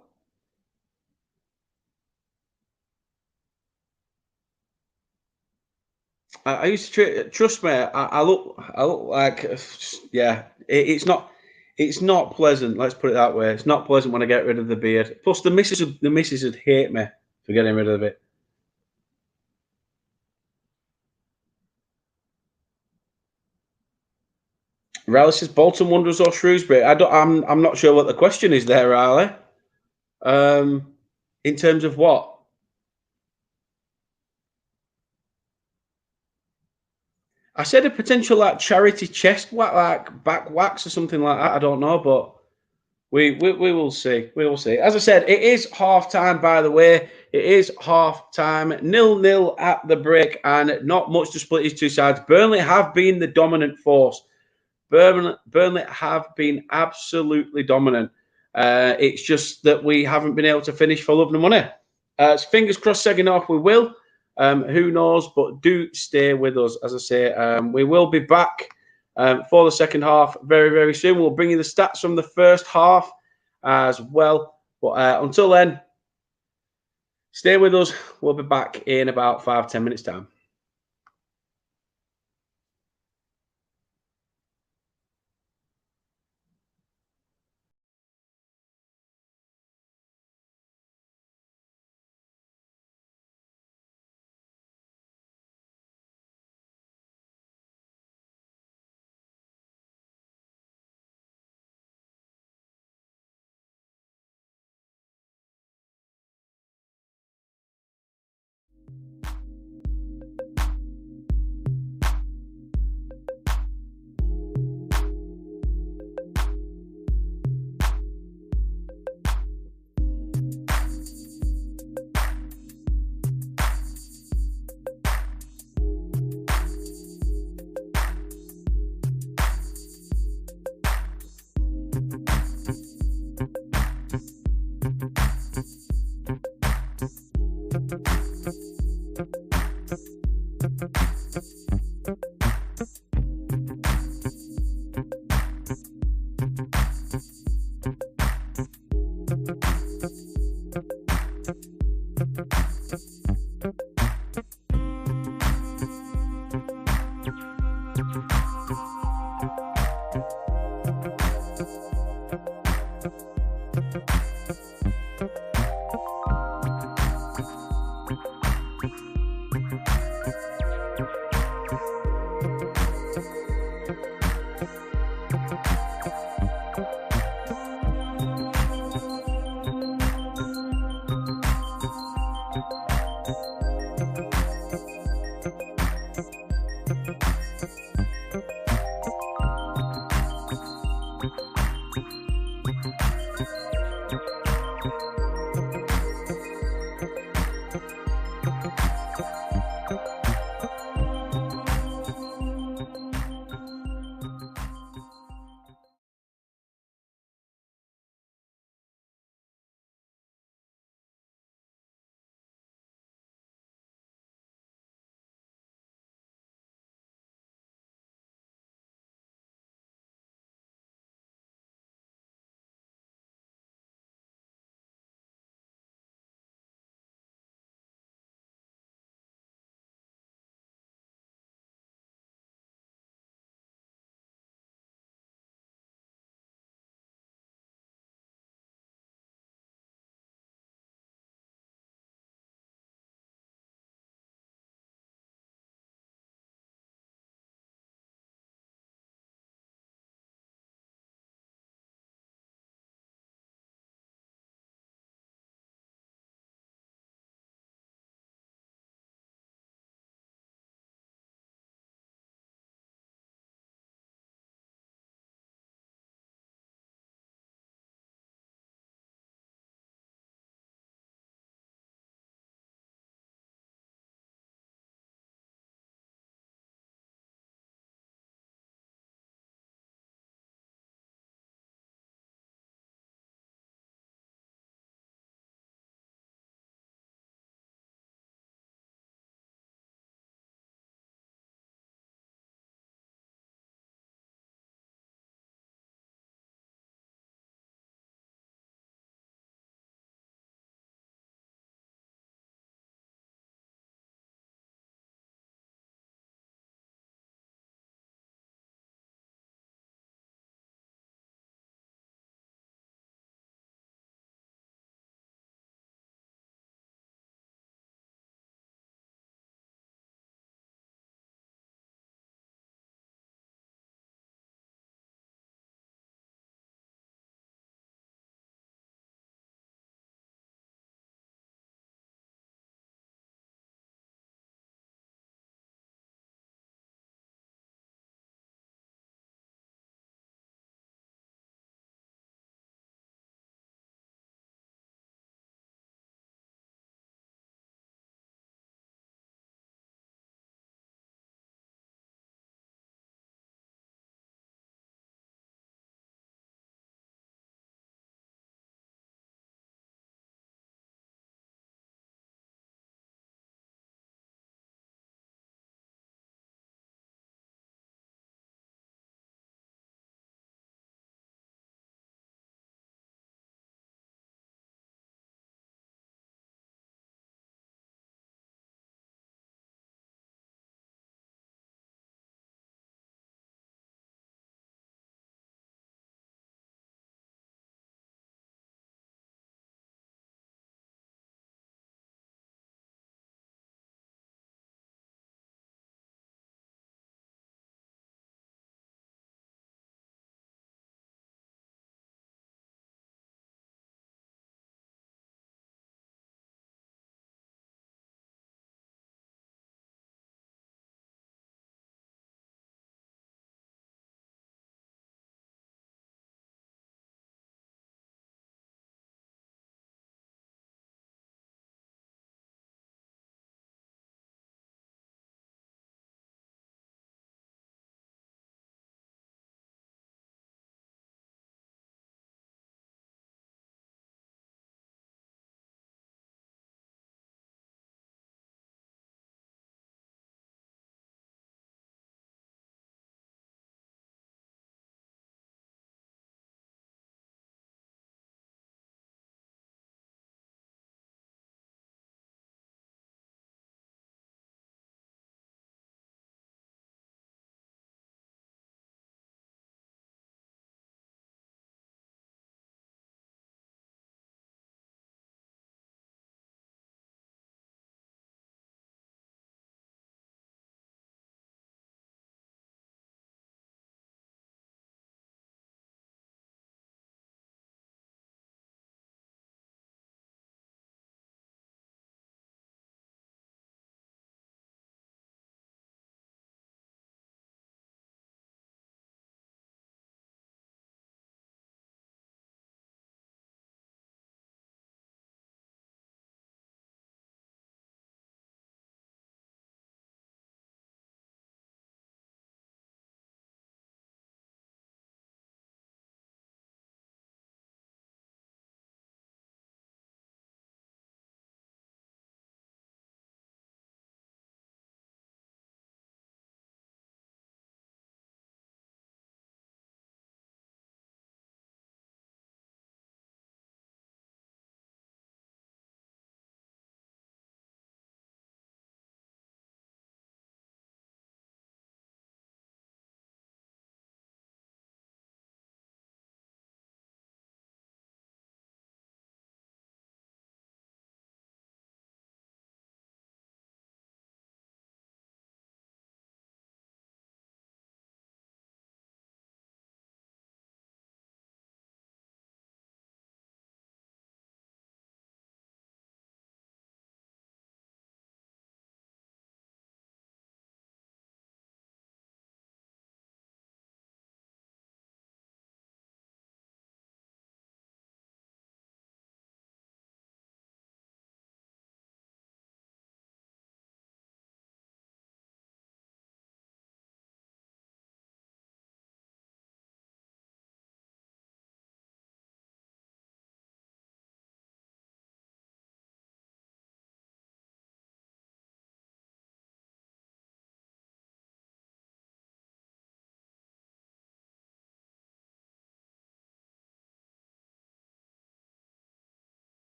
I used to trust me. I look like, yeah. It's not pleasant. Let's put it that way. It's not pleasant when I get rid of the beard. Plus, the missus would hate me for getting rid of it. Riley says Bolton Wanderers or Shrewsbury. I'm not sure what the question is there, Riley. In terms of what? I said a potential like charity chest like back wax or something like that. I don't know, but we will see. We will see. As I said, it is half time. By the way, it is half time. 0-0 at the break, and not much to split these two sides. Burnley have been the dominant force. Burnley have been absolutely dominant. It's just that we haven't been able to finish for love and money. Fingers crossed, second half we will. Who knows? But do stay with us. As I say, we will be back for the second half very, very soon. We'll bring you the stats from the first half as well. But until then, stay with us. We'll be back in about 5-10 minutes time.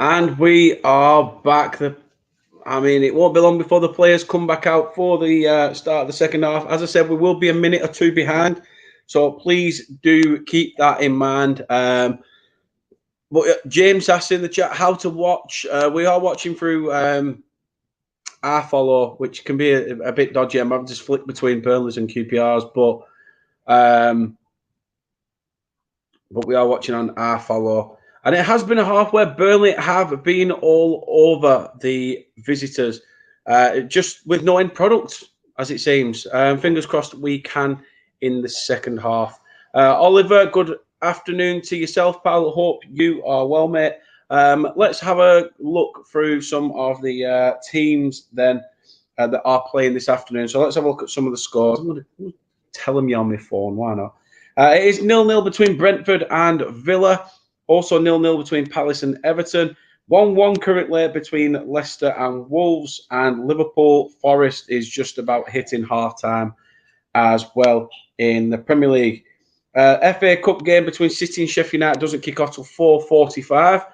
And we are back. I mean, it won't be long before the players come back out for the start of the second half. As I said, we will be a minute or two behind. So please do keep that in mind. But James asked in the chat how to watch. We are watching through our follow, which can be a bit dodgy. I'm having to flick between Burnley's and QPR's, but we are watching on our follow. And it has been a half where Burnley have been all over the visitors, just with no end product, as it seems. Fingers crossed we can in the second half. Oliver, good afternoon to yourself, pal. Hope you are well, mate. Let's have a look through some of the teams then that are playing this afternoon. So let's have a look at some of the scores. I'm going to tell them you on my phone. Why not? It is 0-0 between Brentford and Villa. Also 0-0 between Palace and Everton. 1-1 currently between Leicester and Wolves. And Liverpool Forest is just about hitting half-time as well in the Premier League. FA Cup game between City and Sheffield United doesn't kick off till 4:45.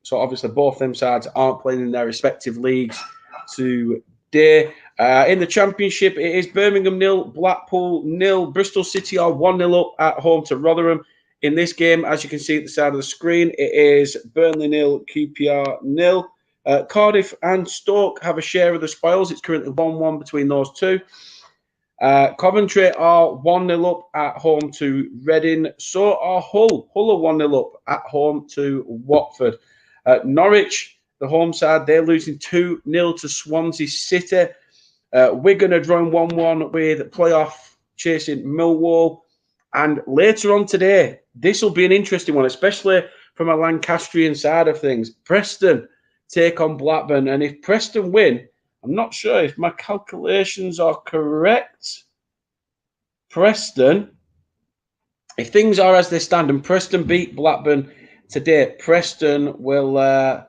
So obviously both them sides aren't playing in their respective leagues today. In the Championship, it is Birmingham 0, Blackpool 0. Bristol City are 1-0 up at home to Rotherham. In this game, as you can see at the side of the screen, it is Burnley 0, QPR 0. Cardiff and Stoke have a share of the spoils. It's currently 1-1 between those two. Coventry are 1-0 up at home to Reading. So are Hull. Hull are 1-0 up at home to Watford. Norwich, the home side, they're losing 2-0 to Swansea City. Wigan are drawing 1-1 with playoff chasing Millwall. And later on today, this will be an interesting one, especially from a Lancastrian side of things. Preston take on Blackburn. And if Preston win, I'm not sure if my calculations are correct. Preston, if things are as they stand and Preston beat Blackburn today, Preston will... oh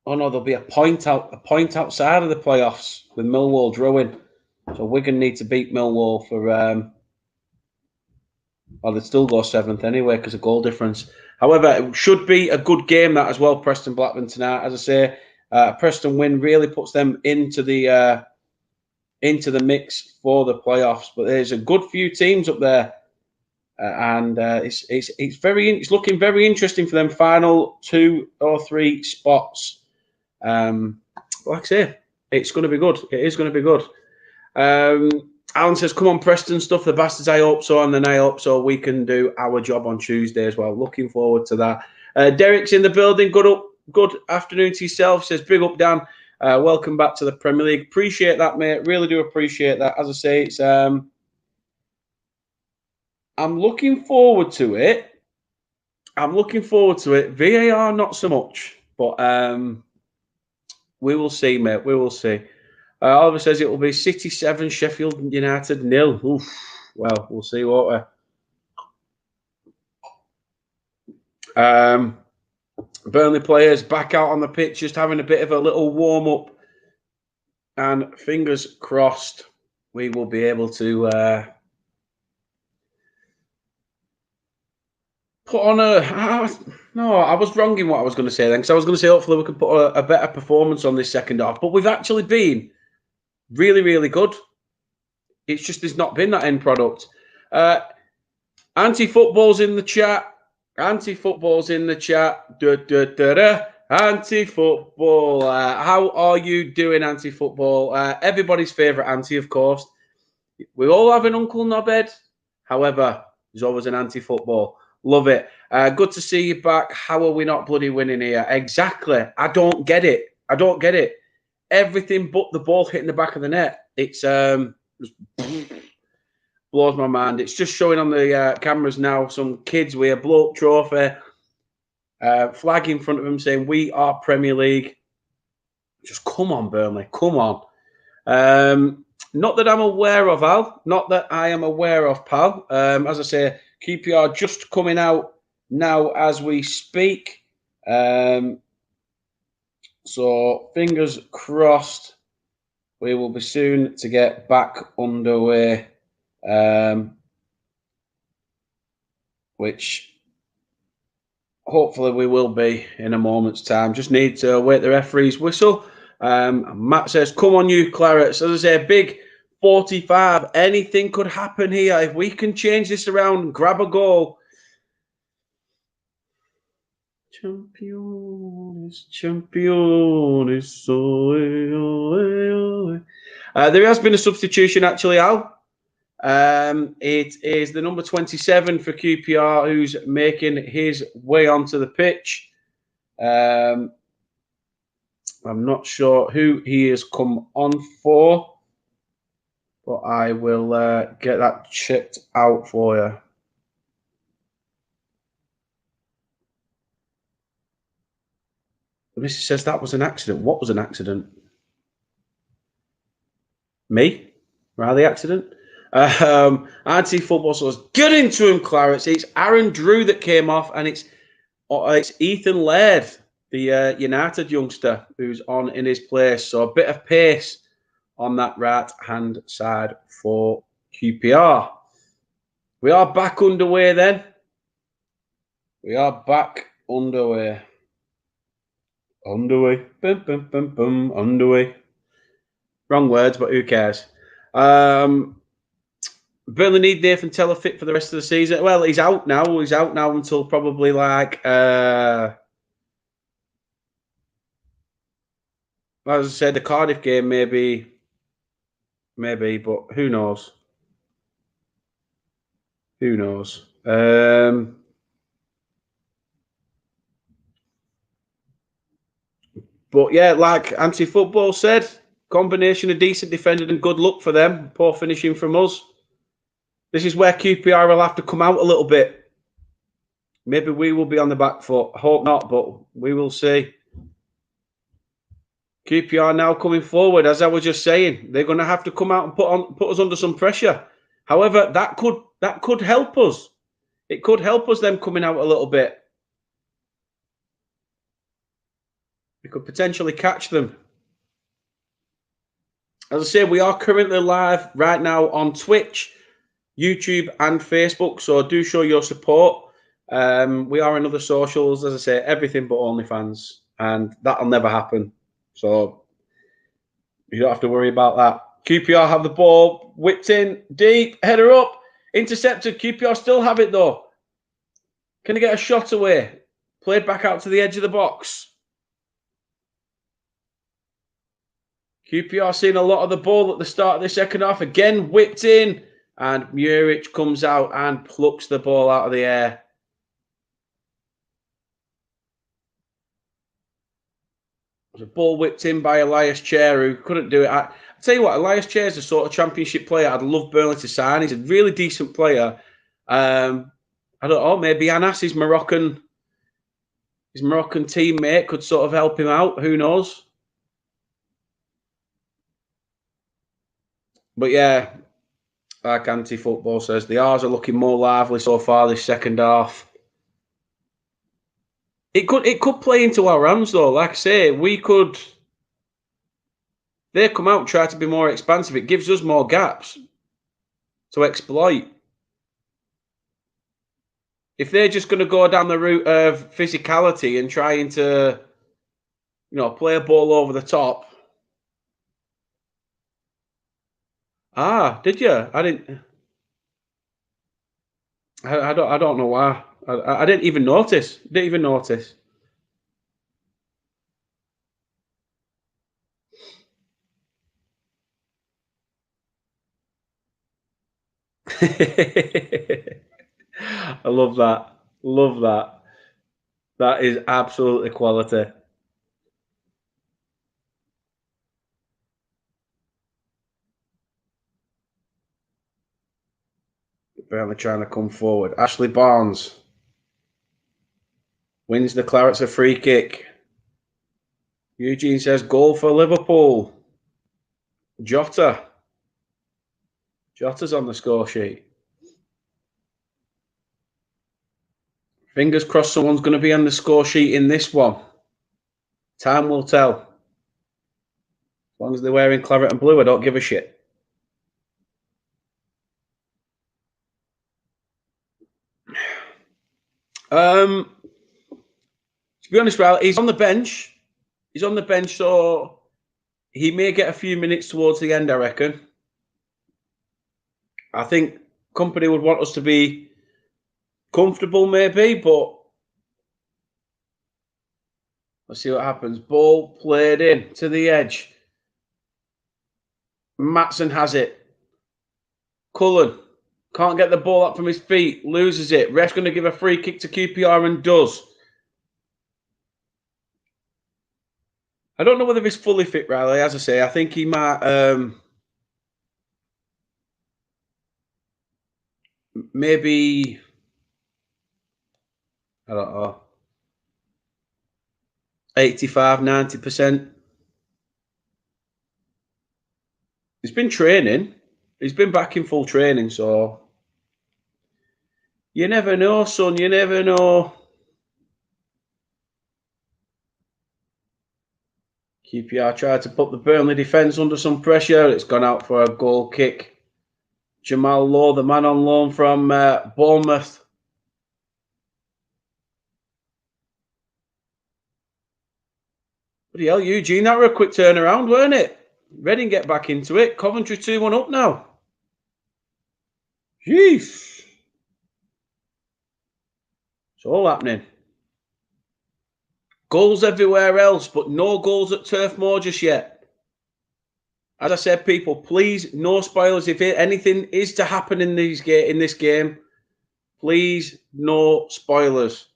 no, there'll be a point outside of the playoffs with Millwall drawing. So Wigan need to beat Millwall for... well, they'd still go 7th anyway because of goal difference. However, it should be a good game that as well, Preston-Blackburn tonight. As I say, Preston win really puts them into the mix for the playoffs. But there's a good few teams up there. And it's looking very interesting for them final 2 or 3 spots. Like I say, it's going to be good. It is going to be good. Alan says, come on, Preston, stuff the bastards. I hope so. And then I hope so we can do our job on Tuesday as well. Looking forward to that. Derek's in the building. Good afternoon to yourself. Says, big up, Dan. Welcome back to the Premier League. Appreciate that, mate. Really do appreciate that. As I say, it's I'm looking forward to it. VAR, not so much. But we will see, mate. We will see. Oliver says it will be City 7, Sheffield United 0. Oof. Well, we'll see, won't we? Burnley players back out on the pitch, just having a bit of a little warm-up. And fingers crossed, we will be able to put on a... no, I was wrong in what I was going to say then, because I was going to say hopefully we can put a better performance on this second half. But we've actually been really, really good. It's just there's not been that end product. Anti-football's in the chat. Anti-football's in the chat. Anti-football. How are you doing, anti-football? Everybody's favourite anti, of course. We all have an Uncle Knobhead. However, there's always an anti-football. Love it. Good to see you back. How are we not bloody winning here? Exactly. I don't get it. Everything but the ball hitting the back of the net. It's blows my mind. It's just showing on the cameras now. Some kids with a blow-up trophy, flag in front of them saying, we are Premier League. Just come on, Burnley. Come on. Not that I'm aware of, Al. Not that I am aware of, pal. As I say, QPR just coming out now as we speak. So fingers crossed we will be soon to get back underway, which Hopefully we will be in a moment's time. Just need to wait the referee's whistle. Matt says, come on you, Clarets. As I say, big 45. Anything could happen here. If we can change this around and grab a goal. Champions. There has been a substitution, actually, Al. It is the number 27 for QPR who's making his way onto the pitch. I'm not sure who he has come on for, but I will get that checked out for you. Missy says that was an accident. What was an accident? Me? The accident? Anti-football source. Get into him, Clarets. It's Aaron Drew that came off, and it's Ethan Laird, the United youngster, who's on in his place. So a bit of pace on that right-hand side for QPR. We are back underway then. We are back underway. Underway. Bum, bum, bum, bum. Underway. Wrong words, but who cares? Burnley need Nathan Teller fit for the rest of the season. Well, he's out now. He's out now until probably like... as I said, the Cardiff game maybe, but who knows? Who knows? But yeah, like anti-football said, combination of decent defending and good luck for them. Poor finishing from us. This is where QPR will have to come out a little bit. Maybe we will be on the back foot. Hope not, but we will see. QPR now coming forward, as I was just saying. They're going to have to come out and put us under some pressure. However, that could help us. It could help us, them coming out a little bit. We could potentially catch them. As I say, we are currently live right now on Twitch, YouTube and Facebook, so do show your support. We are on other socials, as I say, everything but OnlyFans, and that'll never happen. So you don't have to worry about that. QPR have the ball, whipped in, deep, header up, intercepted. QPR still have it though. Can he get a shot away? Played back out to the edge of the box. QPR seeing a lot of the ball at the start of the second half. Again, whipped in. And Muric comes out and plucks the ball out of the air. It was a ball whipped in by Elias Chair, who couldn't do it. I tell you what, Elias Chair is a sort of championship player I'd love Burnley to sign. He's a really decent player. I don't know, maybe Anas, his Moroccan teammate, could sort of help him out. Who knows? But yeah, like anti-football says, the R's are looking more lively so far this second half. It could play into our hands though. Like I say, they come out and try to be more expansive. It gives us more gaps to exploit. If they're just going to go down the route of physicality and trying to, play a ball over the top. Did you? I didn't. I don't know why. I didn't even notice. I love that. Love that. That is absolutely quality. Barely trying to come forward. Ashley Barnes wins the Clarets a free kick. Eugene says goal for Liverpool. Jota's on the score sheet. Fingers crossed someone's going to be on the score sheet in this one. Time will tell. As long as they're wearing claret and blue, I don't give a shit. To be honest, well, he's on the bench. He's on the bench, so he may get a few minutes towards the end, I reckon. I think company would want us to be comfortable, maybe, but let's see what happens. Ball played in to the edge. Matson has it. Cullen can't get the ball up from his feet, loses it. Ref's going to give a free kick to QPR and does. I don't know whether he's fully fit, Riley. As I say, I think he might maybe, I don't know, 85, 90%. He's been training. He's been back in full training, so you never know, son. You never know. QPR tried to put the Burnley defence under some pressure. It's gone out for a goal kick. Jamal Lowe, the man on loan from Bournemouth. Bloody hell, Eugene, that were a quick turnaround, weren't it? Reading get back into it. Coventry 2-1 up now. Jeez. It's all happening. Goals everywhere else, but no goals at Turf Moor just yet. As I said, people, please, no spoilers. If anything is to happen in this game, please, no spoilers.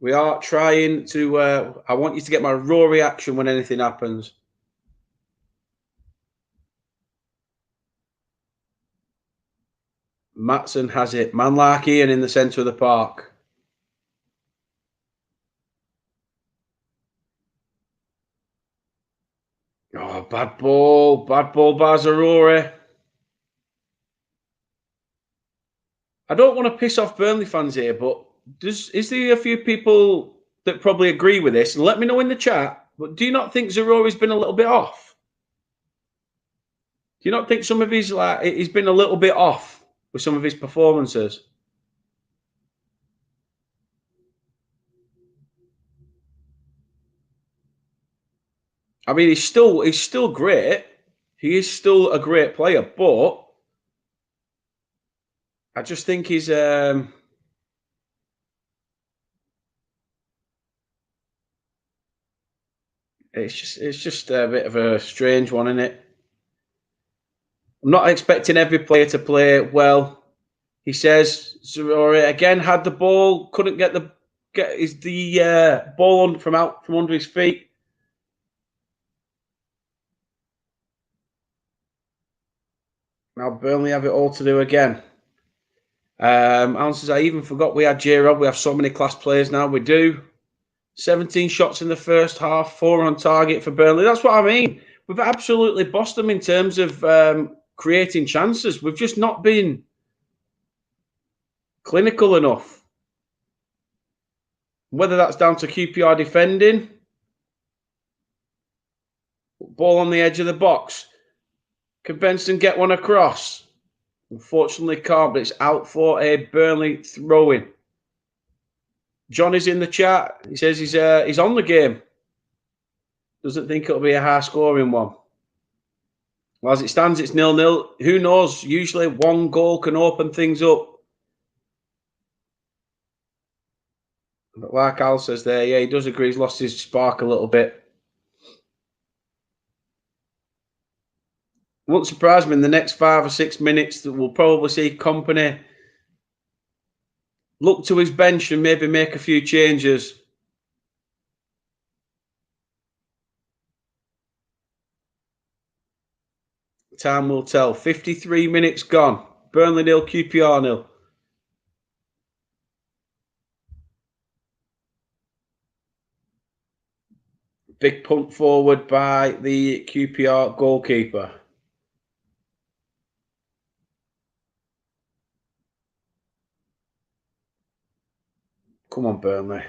We are trying to... I want you to get my raw reaction when anything happens. Matson has it. Man like Ian in the centre of the park. Oh, bad ball. Bad ball by Zarori. I don't want to piss off Burnley fans here, but is there a few people that probably agree with this? And let me know in the chat. But do you not think Zarori's been a little bit off? Do you not think he's been a little bit off with some of his performances? I mean, he's still great. He is still a great player, but I just think he's it's just a bit of a strange one, isn't it? I'm not expecting every player to play well. He says Zarori again had the ball, couldn't get the ball from under his feet. Now Burnley have it all to do again. Alan says, I even forgot we had J-Rob. We have so many class players now. We do. 17 shots in the first half, 4 on target for Burnley. That's what I mean. We've absolutely bossed them in terms of creating chances. We've just not been clinical enough. Whether that's down to QPR defending. Ball on the edge of the box. Can Benson get one across? Unfortunately can't, but it's out for a Burnley throw-in. John is in the chat. He says he's on the game. Doesn't think it'll be a high-scoring one. Well, as it stands, it's 0-0. Who knows? Usually one goal can open things up. But like Al says there, yeah, he does agree he's lost his spark a little bit. Won't surprise me in the next 5 or 6 minutes that we'll probably see Company look to his bench and maybe make a few changes. Time will tell. 53 minutes gone. Burnley 0, QPR 0. Big punt forward by the QPR goalkeeper. Come on, Burnley.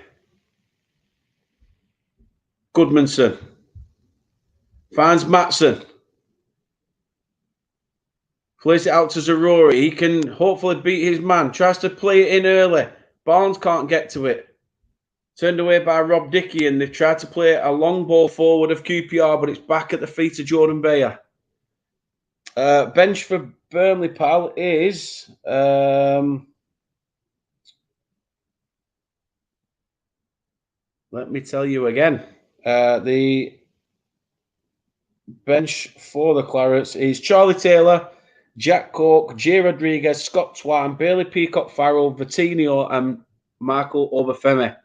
Goodmanson. Finds Matson. Plays it out to Zarori. He can hopefully beat his man. Tries to play it in early. Barnes can't get to it. Turned away by Rob Dickey, and they've tried to play a long ball forward of QPR, but it's back at the feet of Jordan Bayer. Bench for Burnley, pal, is... let me tell you again. The bench for the Clarets is Charlie Taylor, Jack Cork, Jay Rodriguez, Scott Twan, Bailey Peacock-Farrell, Vitinho, and Marco Obafemi.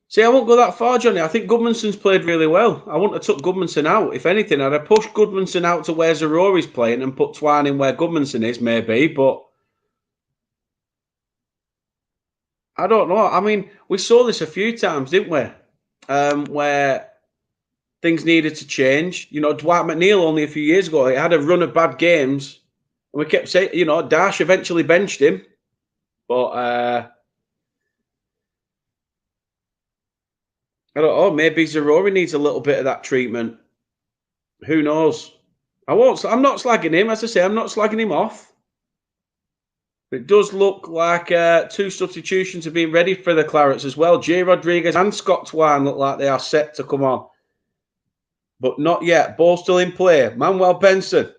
See, I won't go that far, Johnny. I think Goodmanson's played really well. I wouldn't have took Goodmanson out. If anything, I'd have pushed Goodmanson out to where Zaroury's playing and put Twan in where Goodmanson is, maybe. But I don't know. I mean, we saw this a few times, didn't we? Where things needed to change. You know, Dwight McNeil only a few years ago, he had a run of bad games. And we kept saying, you know, Dash eventually benched him. But I don't know, maybe Zaroury needs a little bit of that treatment. Who knows? I'm not slagging him. As I say, I'm not slagging him off. It does look like 2 substitutions have been ready for the Clarets as well. Jay Rodriguez and Scott Twan look like they are set to come on. But not yet. Ball still in play. Manuel Benson.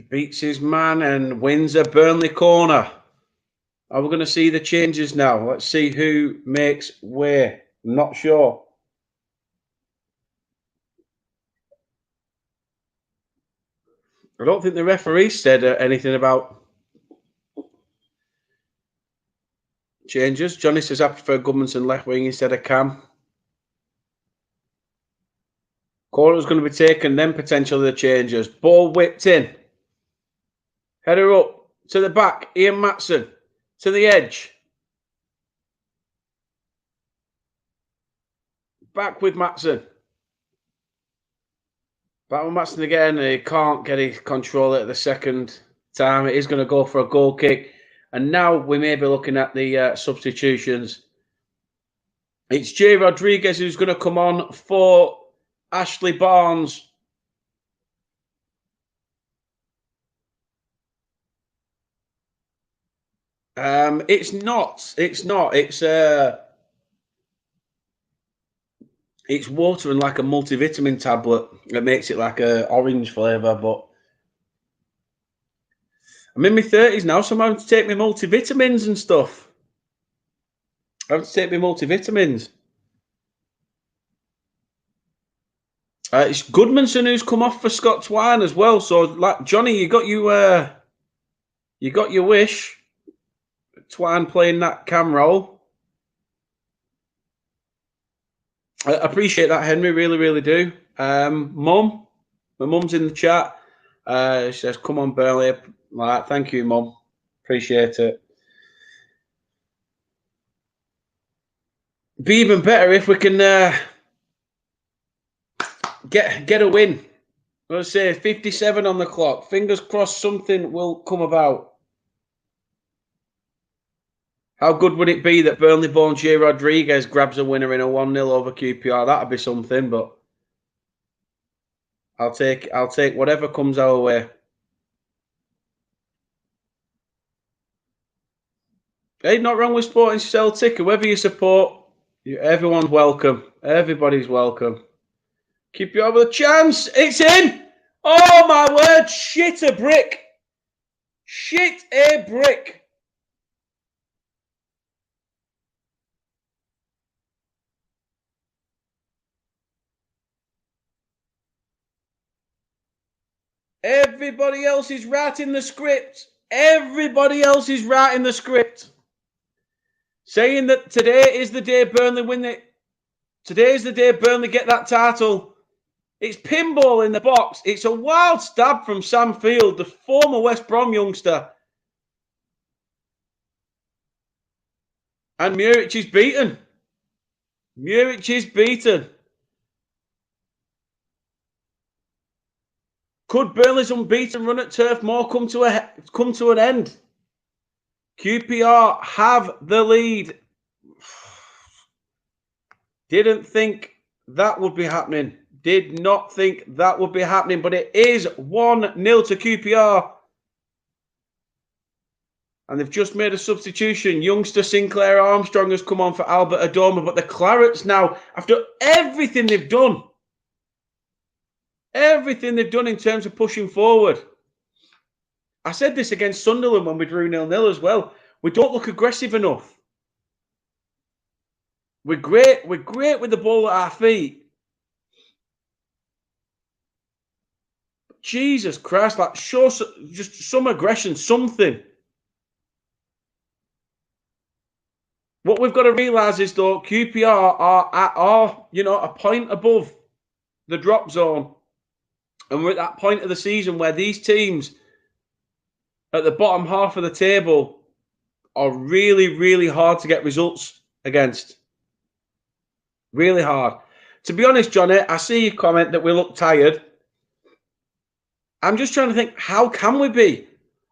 Beats his man and wins a Burnley corner. Are we going to see the changes now? Let's see who makes way. I'm not sure. I don't think the referee said anything about changes. Johnny says I prefer Goodmanson left wing instead of Cam. Corner's going to be taken, then potentially the changes. Ball whipped in. Header up to the back. Ian Matson to the edge. Back with Matson. Back with Matson again. He can't get his control at the second time. It is going to go for a goal kick. And now we may be looking at the substitutions. It's Jay Rodriguez who's going to come on for Ashley Barnes. It's not. It's water and like a multivitamin tablet that makes it like a orange flavour, but I'm in my 30s now, so I'm having to take my multivitamins and stuff. I have to take my multivitamins. It's Goodmanson who's come off for Scott Twan as well. So, like Johnny, you got your wish. Twan playing that cam role. I appreciate that, Henry. Really, really do. Mum, my mum's in the chat. She says, "Come on, Burnley." Like, thank you, Mum. Appreciate it. Be even better if we can get a win. Let's say 57 on the clock. Fingers crossed something will come about. How good would it be that Burnley-born Jay Rodriguez grabs a winner in a 1-0 over QPR? That'd be something, but I'll take whatever comes our way. Hey, not wrong with supporting Celtic. Whoever you support, everyone's welcome. Everybody's welcome. QPR with a chance. It's in. Oh, my word. Shit a brick. Shit a brick. Everybody else is writing the script. Everybody else is writing the script. Saying that today is the day Burnley win it. Today is the day Burnley get that title. It's pinball in the box. It's a wild stab from Sam Field, the former West Brom youngster. And Muric is beaten. Muric is beaten. Could Burnley's unbeaten run at Turf Moor come to an end? QPR have the lead. Didn't think that would be happening. Did not think that would be happening, but it is 1-0 to QPR. And they've just made a substitution. Youngster Sinclair Armstrong has come on for Albert Adoma. But the Clarets now, after everything they've done in terms of pushing forward. I said this against Sunderland when we drew 0-0 as well. We don't look aggressive enough. We're great with the ball at our feet. Jesus Christ, like show just some aggression, something. What we've got to realise is, though, QPR are a point above the drop zone. And we're at that point of the season where these teams at the bottom half of the table are really, really hard to get results against. Really hard. To be honest, Johnny, I see your comment that we look tired. I'm just trying to think, how can we be?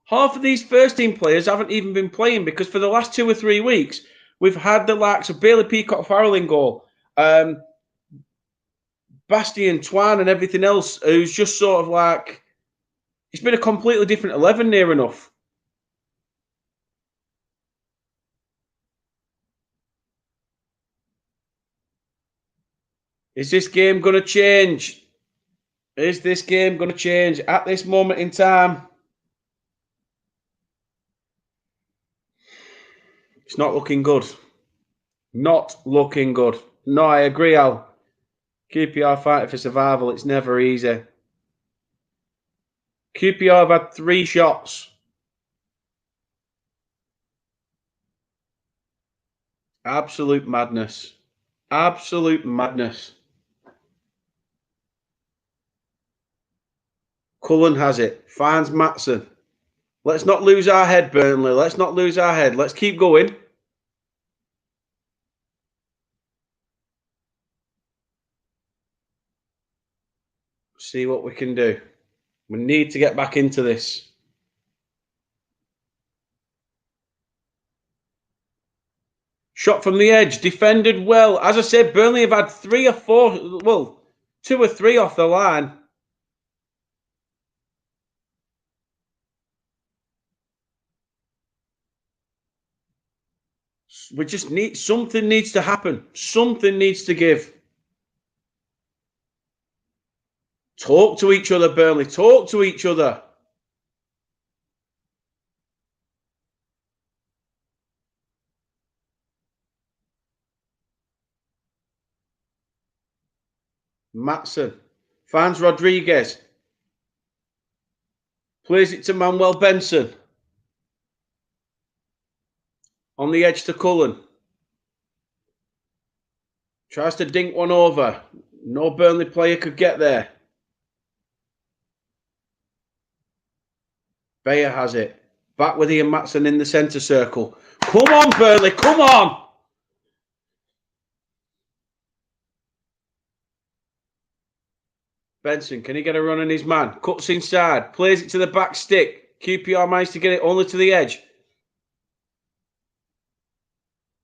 Half of these first team players haven't even been playing because for the last 2 or 3 weeks, we've had the likes of Bailey Peacock-Farrell in goal, Bastien Twan and everything else, who's just sort of like, it's been a completely different 11 near enough. Is this game going to change? Is this game going to change at this moment in time? It's not looking good. Not looking good. No, I agree, Al. QPR fighting for survival. It's never easy. QPR have had 3 shots. Absolute madness. Absolute madness. Cullen has it. Finds Matson. Let's not lose our head, Burnley. Let's not lose our head. Let's keep going. See what we can do. We need to get back into this. Shot from the edge. Defended well. As I said, Burnley have had 3 or 4, well, 2 or 3 off the line. We just need, something needs to happen. Something needs to give. Talk to each other, Burnley. Talk to each other. Matson finds Rodriguez. Plays it to Manuel Benson. On the edge to Cullen. Tries to dink one over. No Burnley player could get there. Bayer has it. Back with Ian Matson in the centre circle. Come on, Burnley. Come on. Benson, can he get a run on his man? Cuts inside. Plays it to the back stick. QPR managed to get it only to the edge.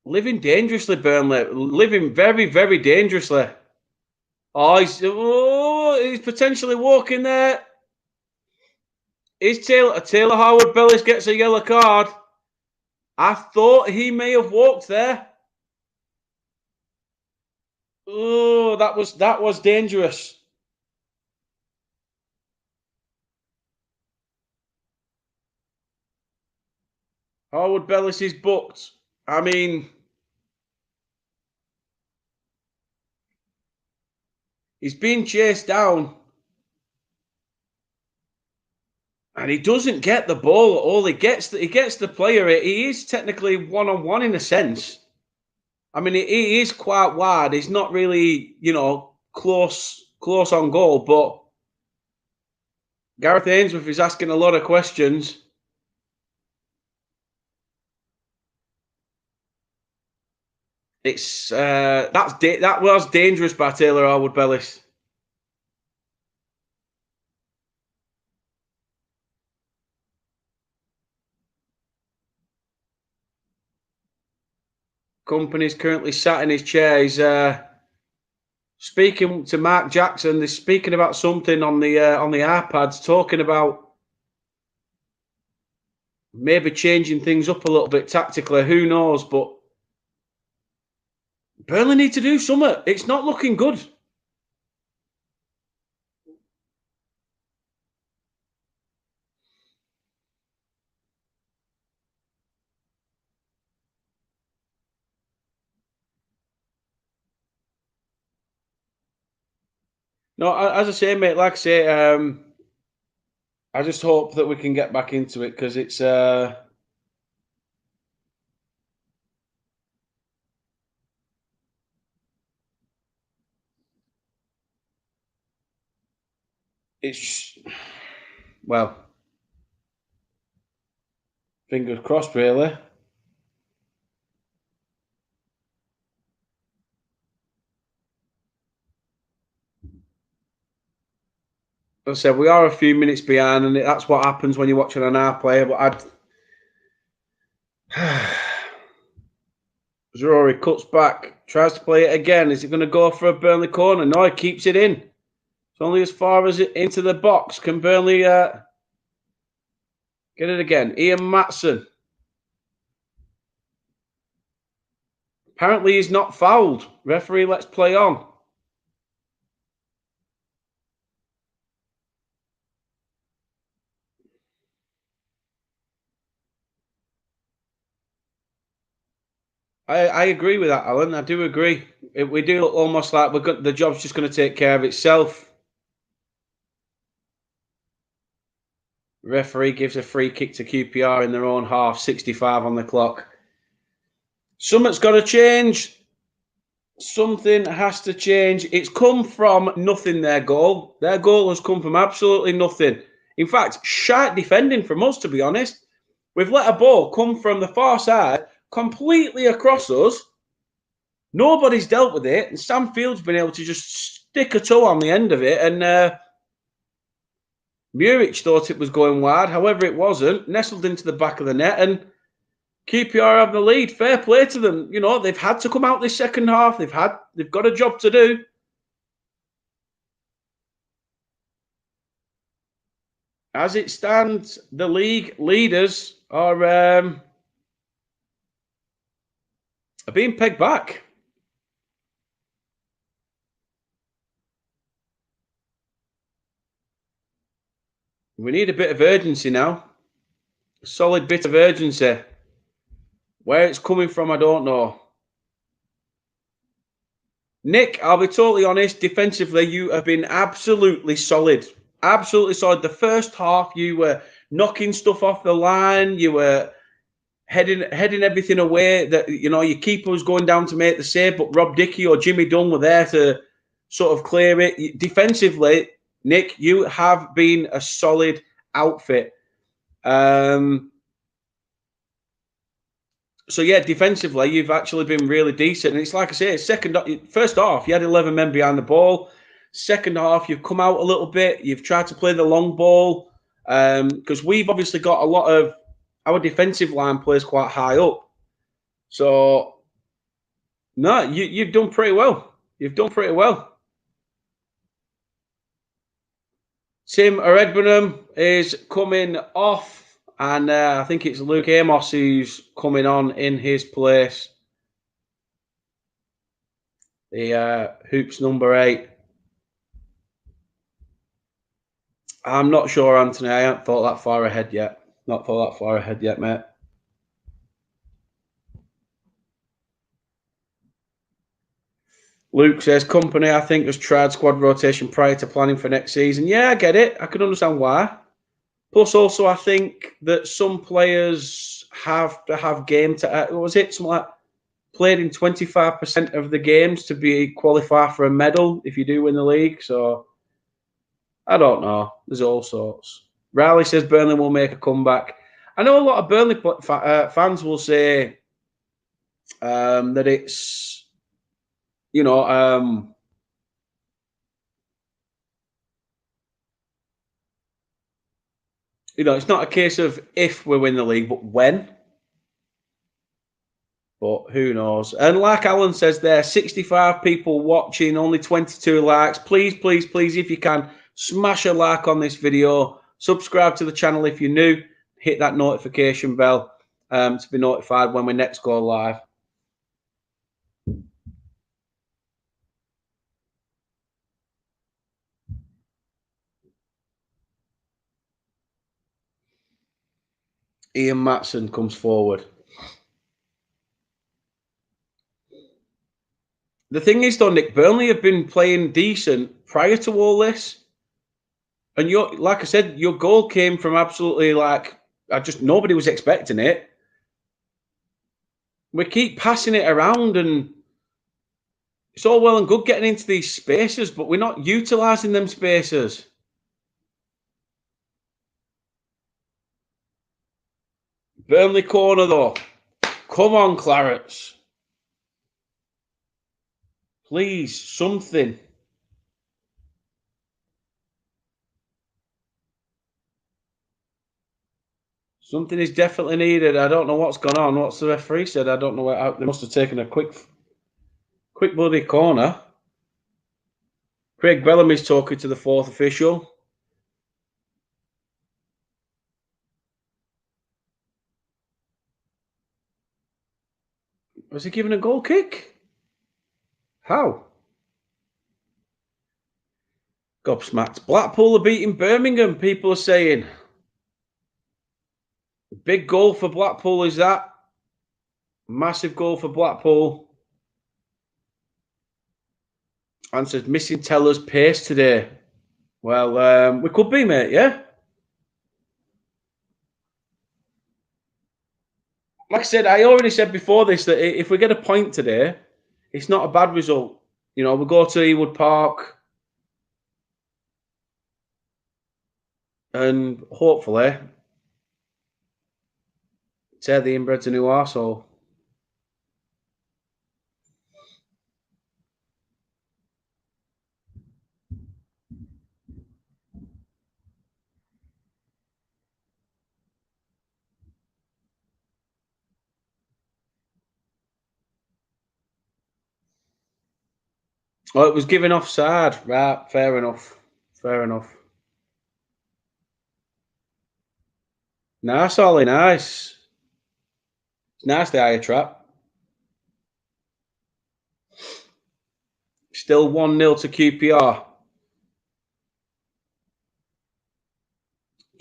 Living dangerously, Burnley. Living very, very dangerously. He's potentially walking there. Is Taylor Howard-Bellis gets a yellow card. I thought he may have walked there. Oh, that was dangerous. Howard-Bellis is booked. I mean, he's being chased down. And he doesn't get the ball at all. He gets the player. He is technically one-on-one in a sense. I mean, he is quite wide. He's not really, close on goal. But Gareth Ainsworth is asking a lot of questions. It's that was dangerous by Taylor Howard-Bellis. Company's currently sat in his chair. speaking to Mark Jackson. They're speaking about something on the iPads, talking about maybe changing things up a little bit tactically. Who knows? But Burnley need to do something. It's not looking good. No, as I say, mate. Like I say, I just hope that we can get back into it because it's well, fingers crossed, really. As I said, we are a few minutes behind, and that's what happens when you're watching an R player. But Rory cuts back, tries to play it again. Is it going to go for a Burnley corner? No, he keeps it in. It's only as far as it into the box. Can Burnley get it again? Ian Matson. Apparently, he's not fouled. Referee, let's play on. I agree with that, Alan. I do agree. We do look almost like the job's just going to take care of itself. Referee gives a free kick to QPR in their own half, 65 on the clock. Something's got to change. Something has to change. It's come from nothing, their goal. Their goal has come from absolutely nothing. In fact, shite defending from us, to be honest. We've let a ball come from the far side completely across us. Nobody's dealt with it, and Sam Field's been able to just stick a toe on the end of it, and Muric thought it was going wide. However, it wasn't. Nestled into the back of the net, and QPR have the lead. Fair play to them. You know, they've had to come out this second half. They've got a job to do. As it stands, the league leaders are being pegged back. We need a bit of urgency now. A solid bit of urgency. Where it's coming from, I don't know. Nick, I'll be totally honest. Defensively, you have been absolutely solid. Absolutely solid. The first half, you were knocking stuff off the line. You were heading everything away. That your keeper was going down to make the save, but Rob Dickey or Jimmy Dunn were there to sort of clear it. Defensively, Nick, you have been a solid outfit. So yeah, defensively, you've actually been really decent. And it's like I say, first half, you had 11 men behind the ball. Second half, you've come out a little bit. You've tried to play the long ball because we've obviously got a lot of our defensive line plays quite high up. So no, you've done pretty well. You've done pretty well. Tim Redburnham is coming off. And I think it's Luke Amos who's coming on in his place. The Hoops number 8. I'm not sure, Anthony. I haven't thought that far ahead yet. Not thought that far ahead yet, mate. Luke says, company, I think, has tried squad rotation prior to planning for next season. Yeah, I get it. I can understand why. Plus, also, I think that some players have to have game to... what was it? Something like played in 25% of the games to be qualify for a medal if you do win the league. So, I don't know. There's all sorts. Riley says Burnley will make a comeback. I know a lot of Burnley fans will say that it's, it's not a case of if we win the league, but when. But who knows? And like Alan says there, 65 people watching, only 22 likes. Please, please, please, if you can, smash a like on this video. Subscribe to the channel if you're new. Hit that notification bell to be notified when we next go live. Ian Matson comes forward. The thing is, though, Nick, Burnley have been playing decent prior to all this. And like I said, your goal came from absolutely nobody was expecting it. We keep passing it around, and it's all well and good getting into these spaces, but we're not utilising them spaces. Burnley corner, though. Come on, Clarets. Please, something. Something is definitely needed. I don't know what's gone on. What's the referee said? I don't know. They must have taken a quick bloody corner. Craig Bellamy's talking to the fourth official. Was he given a goal kick? How? Gobsmacked. Blackpool are beating Birmingham, people are saying. Big goal for Blackpool is that. Massive goal for Blackpool. And says missing Teller's pace today. Well, we could be, mate, yeah? Like I said, I already said before this that if we get a point today, it's not a bad result. You know, we go to Ewood Park and hopefully tear the inbreds a new arsehole. Oh, it was given offside. Right, fair enough. Fair enough. Nice, Ollie, nice. It's nice the eye trap. Still 1-0 to QPR.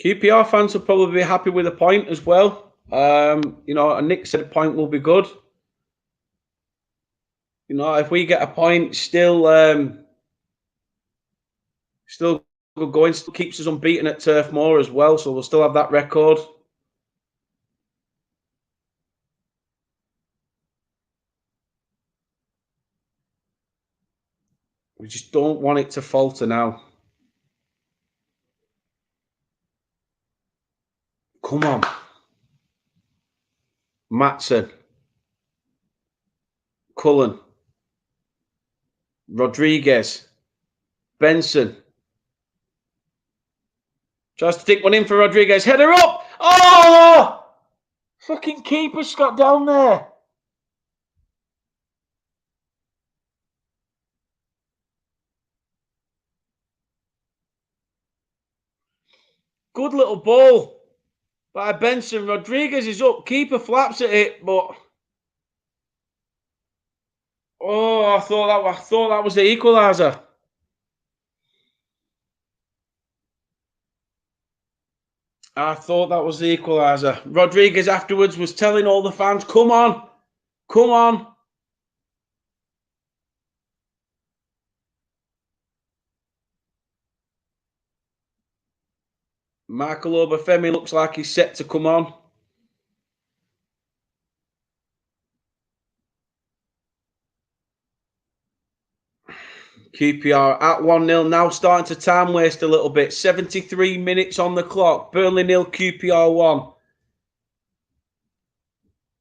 QPR fans will probably be happy with a point as well. You know, and Nick said a point will be good. You know, if we get a point, still going, still keeps us unbeaten at Turf Moor as well. So we'll still have that record. We just don't want it to falter now. Come on. Matson. Cullen. Rodriguez. Benson. Tries to stick one in for Rodriguez. Header up. Oh! Fucking keeper's got down there. Good little ball by Benson. Rodriguez is up. Keeper flaps at it, but I thought that was the equalizer. I thought that was the equaliser. Rodriguez afterwards was telling all the fans, come on, come on. Michael Obafemi looks like he's set to come on. QPR at 1-0, now starting to time waste a little bit. 73 minutes on the clock. Burnley 0, QPR 1.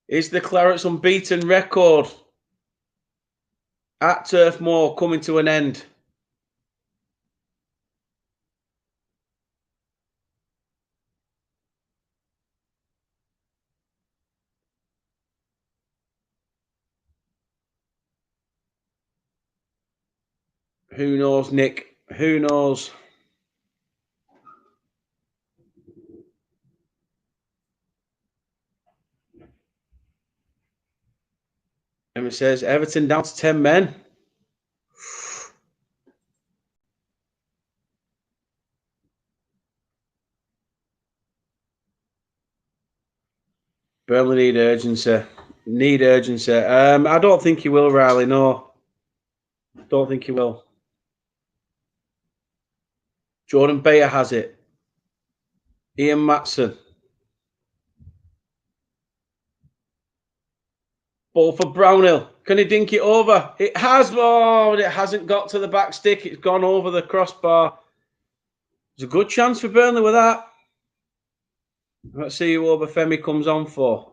Is the Clarets unbeaten record at Turf Moor coming to an end? Who knows, Nick? Who knows? Emma says Everton down to 10 men. Burnley need urgency. Need urgency. I don't think he will, Riley. No. Don't think he will. Jordan Bayer has it. Ian Matson. Ball for Brownhill. Can he dink it over? It has, but it hasn't got to the back stick. It's gone over the crossbar. There's a good chance for Burnley with that. Let's see who Obafemi comes on for.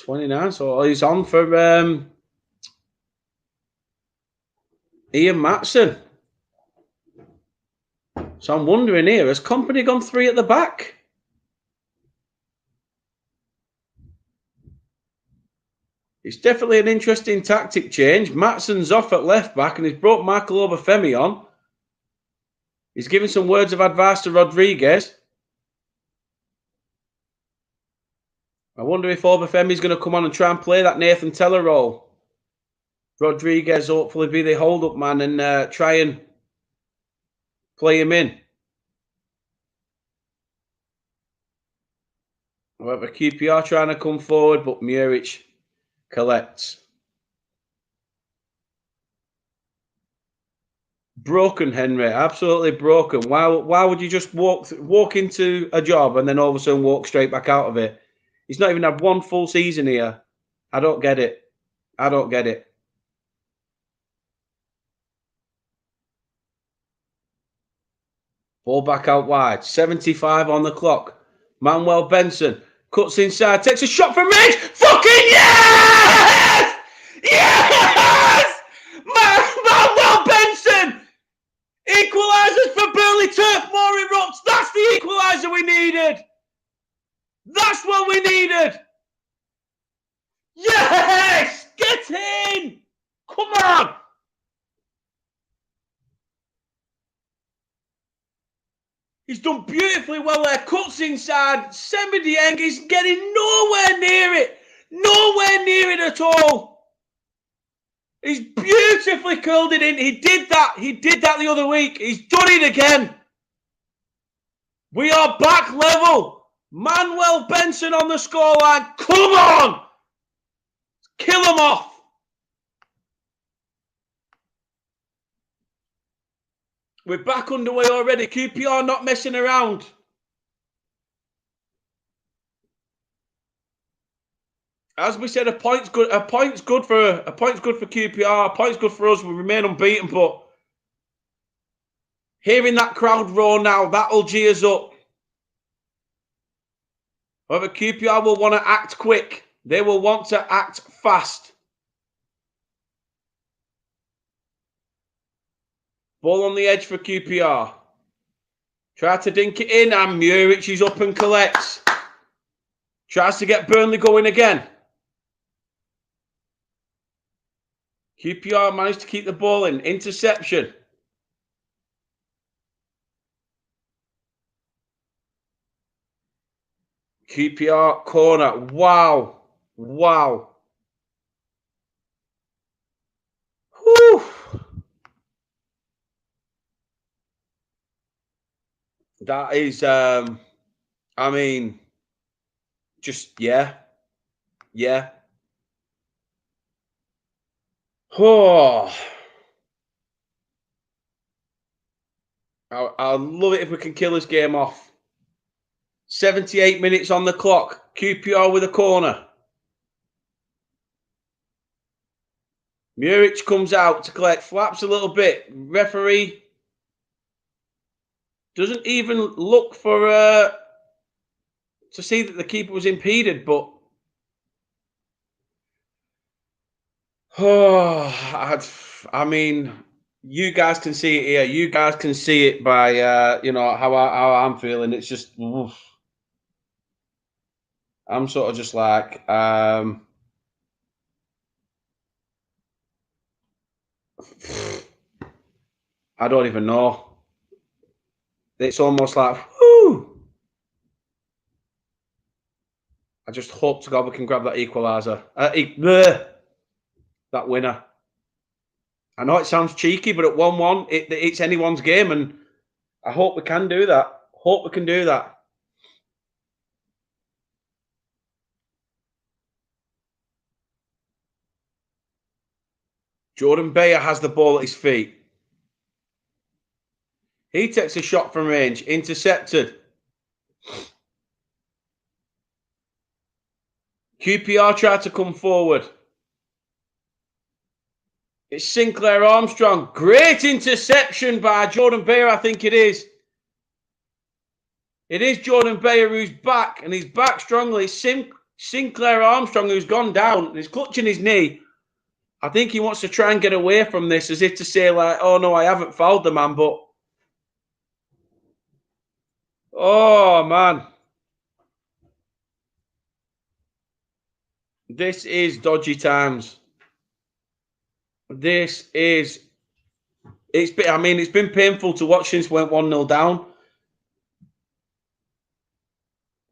29, so he's on for Ian Matson. So I'm wondering here, has Company gone 3 at the back? It's definitely an interesting tactic change. Matson's off at left back and he's brought Michael Obafemi on. He's giving some words of advice to Rodriguez. I wonder if Obafemi's going to come on and try and play that Nathan Teller role. Rodriguez hopefully be the hold-up man and try and play him in. However, QPR trying to come forward, but Muric collects. Broken, Henry. Absolutely broken. Why would you just walk into a job and then all of a sudden walk straight back out of it? He's not even had one full season here. I don't get it. I don't get it. Ball back out wide. 75 on the clock. Manuel Benson cuts inside, takes a shot from range. Fucking yes! Yes! Manuel Benson! Equalizers for Burnley. Turf Moor erupts. That's the equalizer we needed. That's what we needed. Yes! Get in! Come on! He's done beautifully well there. Cuts inside. Semi Dieng is getting nowhere near it. Nowhere near it at all. He's beautifully curled it in. He did that. He did that the other week. He's done it again. We are back level. Manuel Benson on the scoreline. Come on! Kill him off. We're back underway already. QPR not messing around. As we said, a point's good. A point's good for QPR. A point's good for us. We remain unbeaten, but hearing that crowd roar now, that'll gee us up. However, QPR will want to act quick. They will want to act fast. Ball on the edge for QPR. Try to dink it in, and Muric is up and collects. Tries to get Burnley going again. QPR managed to keep the ball in. Interception. QPR corner. Wow. Wow. Whew. That is, I mean, just, yeah. Yeah. Oh. I'll love it if we can kill this game off. 78 minutes on the clock. QPR with a corner. Muric comes out to collect, flaps a little bit. Referee doesn't even look for to see that the keeper was impeded, but I mean, you guys can see it here. You guys can see it by you know how I'm feeling. It's just oof. I'm sort of just like I don't even know. It's almost like, whoo! I just hope to God we can grab that equaliser. That winner. I know it sounds cheeky, but at 1-1, it's anyone's game, and I hope we can do that. Hope we can do that. Jordan Bayer has the ball at his feet. He takes a shot from range, intercepted. QPR tried to come forward. It's Sinclair Armstrong. Great interception by Jordan Bayer, I think it is. It is Jordan Bayer who's back, and he's back strongly. Sinclair Armstrong who's gone down, and he's clutching his knee. I think he wants to try and get away from this, as if to say, like, oh no, I haven't fouled the man, but... Oh, man. This is dodgy times. This is... it's been painful to watch since we went 1-0 down.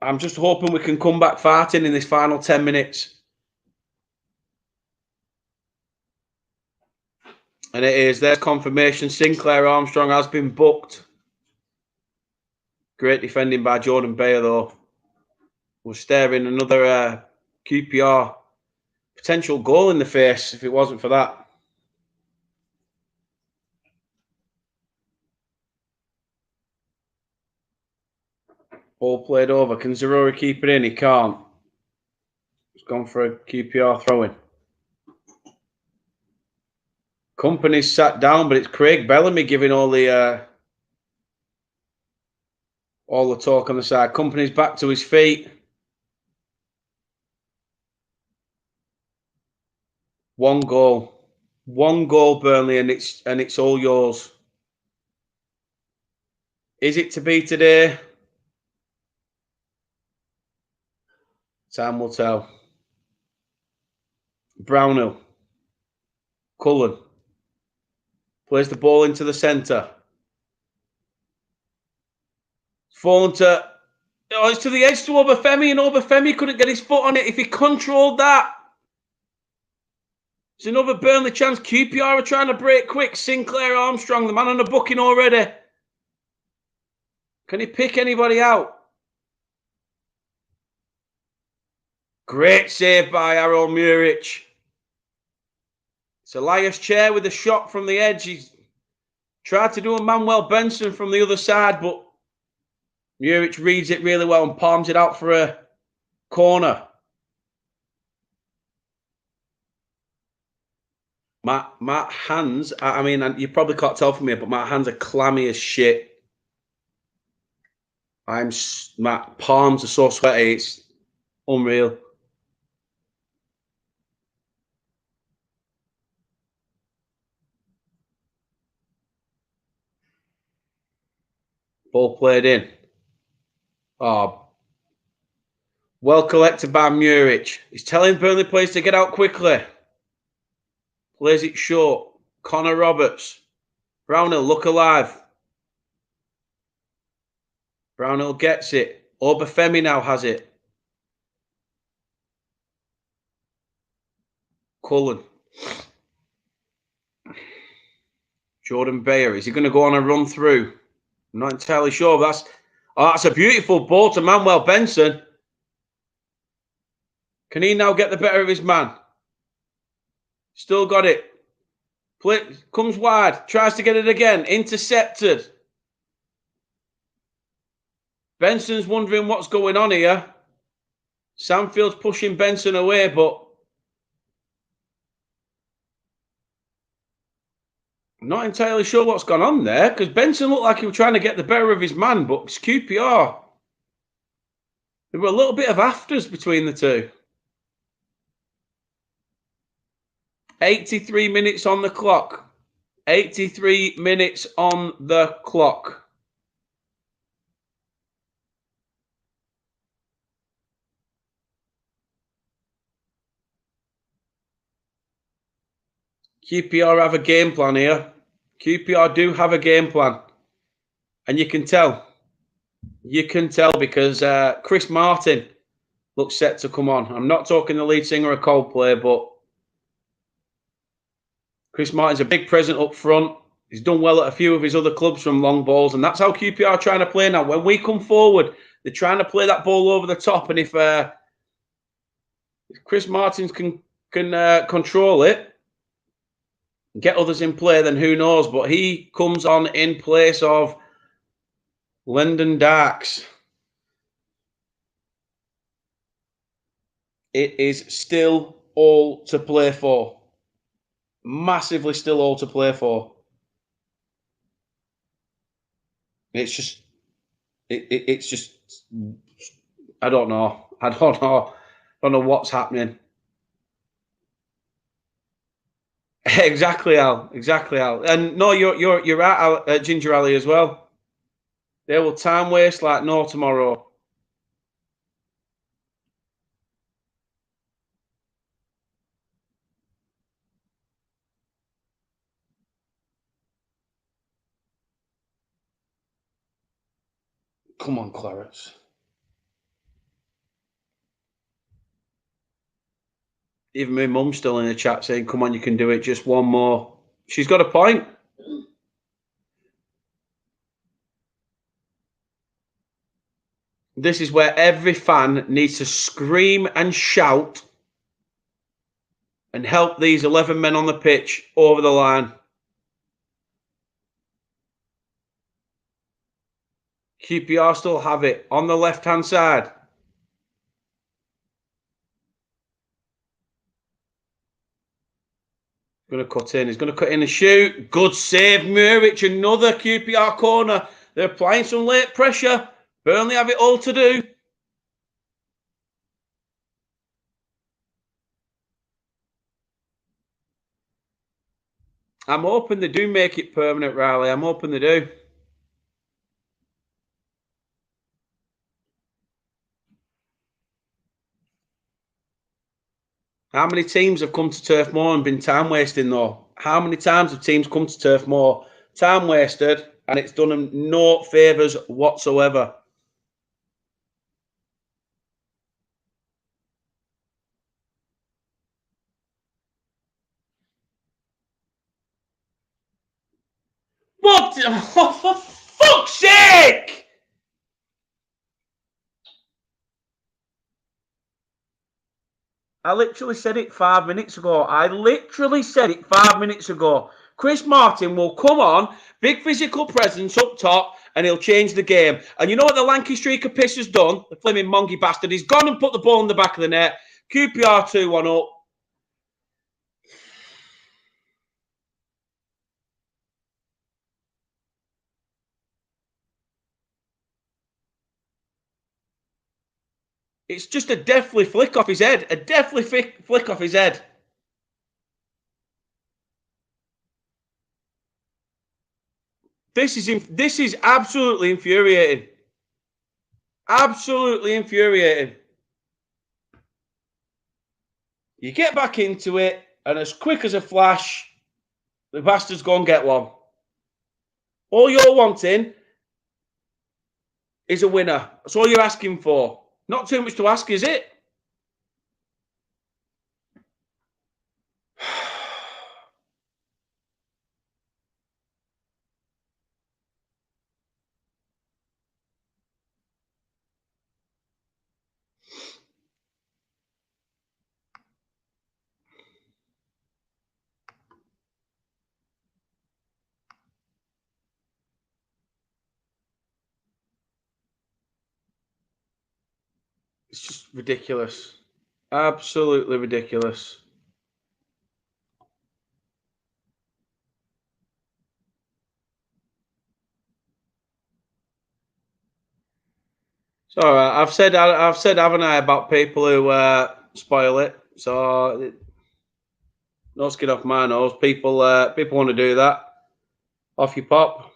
I'm just hoping we can come back fighting in this final 10 minutes. And it is. There's confirmation. Sinclair Armstrong has been booked. Great defending by Jordan Bayer, though. We're staring another QPR potential goal in the face if it wasn't for that. Ball played over. Can Zarori keep it in? He can't. He's gone for a QPR throw-in. Company's sat down, but it's Craig Bellamy giving all the talk on the side. Company's back to his feet. One goal, Burnley, and it's all yours. Is it to be today? Time will tell. Brownhill, Cullen plays the ball into the centre. Fallen to... oh, it's to the edge to Obafemi, and Obafemi couldn't get his foot on it. If he controlled that, it's another Burnley chance. QPR are trying to break quick. Sinclair Armstrong, the man on the booking already. Can he pick anybody out? Great save by Aaron Muric. It's Elias Chair with a shot from the edge. He's tried to do a Manuel Benson from the other side, but Muric reads it really well and palms it out for a corner. My hands, I mean, you probably can't tell from here, but my hands are clammy as shit. My palms are so sweaty, it's unreal. Ball played in. Oh, well collected by Muric. He's telling Burnley players to get out quickly. Plays it short. Connor Roberts. Brownhill, look alive. Brownhill gets it. Obafemi now has it. Cullen. Jordan Bayer. Is he going to go on a run through? I'm not entirely sure. That's a beautiful ball to Manuel Benson. Can he now get the better of his man? Still got it. Comes wide. Tries to get it again. Intercepted. Benson's wondering what's going on here. Samfield's pushing Benson away, but I'm not entirely sure what's gone on there, because Benson looked like he was trying to get the better of his man, but it's QPR. There were a little bit of afters between the two. 83 minutes on the clock. 83 minutes on the clock. QPR have a game plan here. QPR do have a game plan. And you can tell. You can tell because Chris Martin looks set to come on. I'm not talking the lead singer of Coldplay, but Chris Martin's a big presence up front. He's done well at a few of his other clubs from long balls, and that's how QPR are trying to play now. When we come forward, they're trying to play that ball over the top, and if Chris Martin can control it, get others in play, then who knows? But he comes on in place of Lyndon Darks. It is still all to play for. Massively still all to play for. It's just, it's just, I don't know. I don't know what's happening. Exactly, Al. Exactly, Al. And no, you're right, Al, Ginger Ali as well. They will time waste like no tomorrow. Come on, Clarets. Even my mum's still in the chat saying, come on, you can do it. Just one more. She's got a point. This is where every fan needs to scream and shout and help these 11 men on the pitch over the line. QPR still have it on the left-hand side. Going to cut in. He's going to cut in and shoot. Good save, Muric. Another QPR corner. They're applying some late pressure. Burnley have it all to do. I'm hoping they do make it permanent, Riley. I'm hoping they do. How many teams have come to Turf Moor and been time wasting though? How many times have teams come to Turf Moor, time wasted, and it's done them no favours whatsoever? What? Oh, for fuck's sake! I literally said it 5 minutes ago. Chris Martin will come on, big physical presence up top, and he'll change the game. And you know what the lanky streaker piss has done? The flaming mongy bastard. He's gone and put the ball in the back of the net. QPR 2-1 up. It's just a deathly flick off his head. A deathly flick off his head. This is absolutely infuriating. Absolutely infuriating. You get back into it, and as quick as a flash, the bastards go and get one. All you're wanting is a winner. That's all you're asking for. Not too much to ask, is it? It's just ridiculous. Absolutely ridiculous. It's all right. I've said, haven't I, about people who spoil it. So no skin off my nose. People want to do that. Off you pop.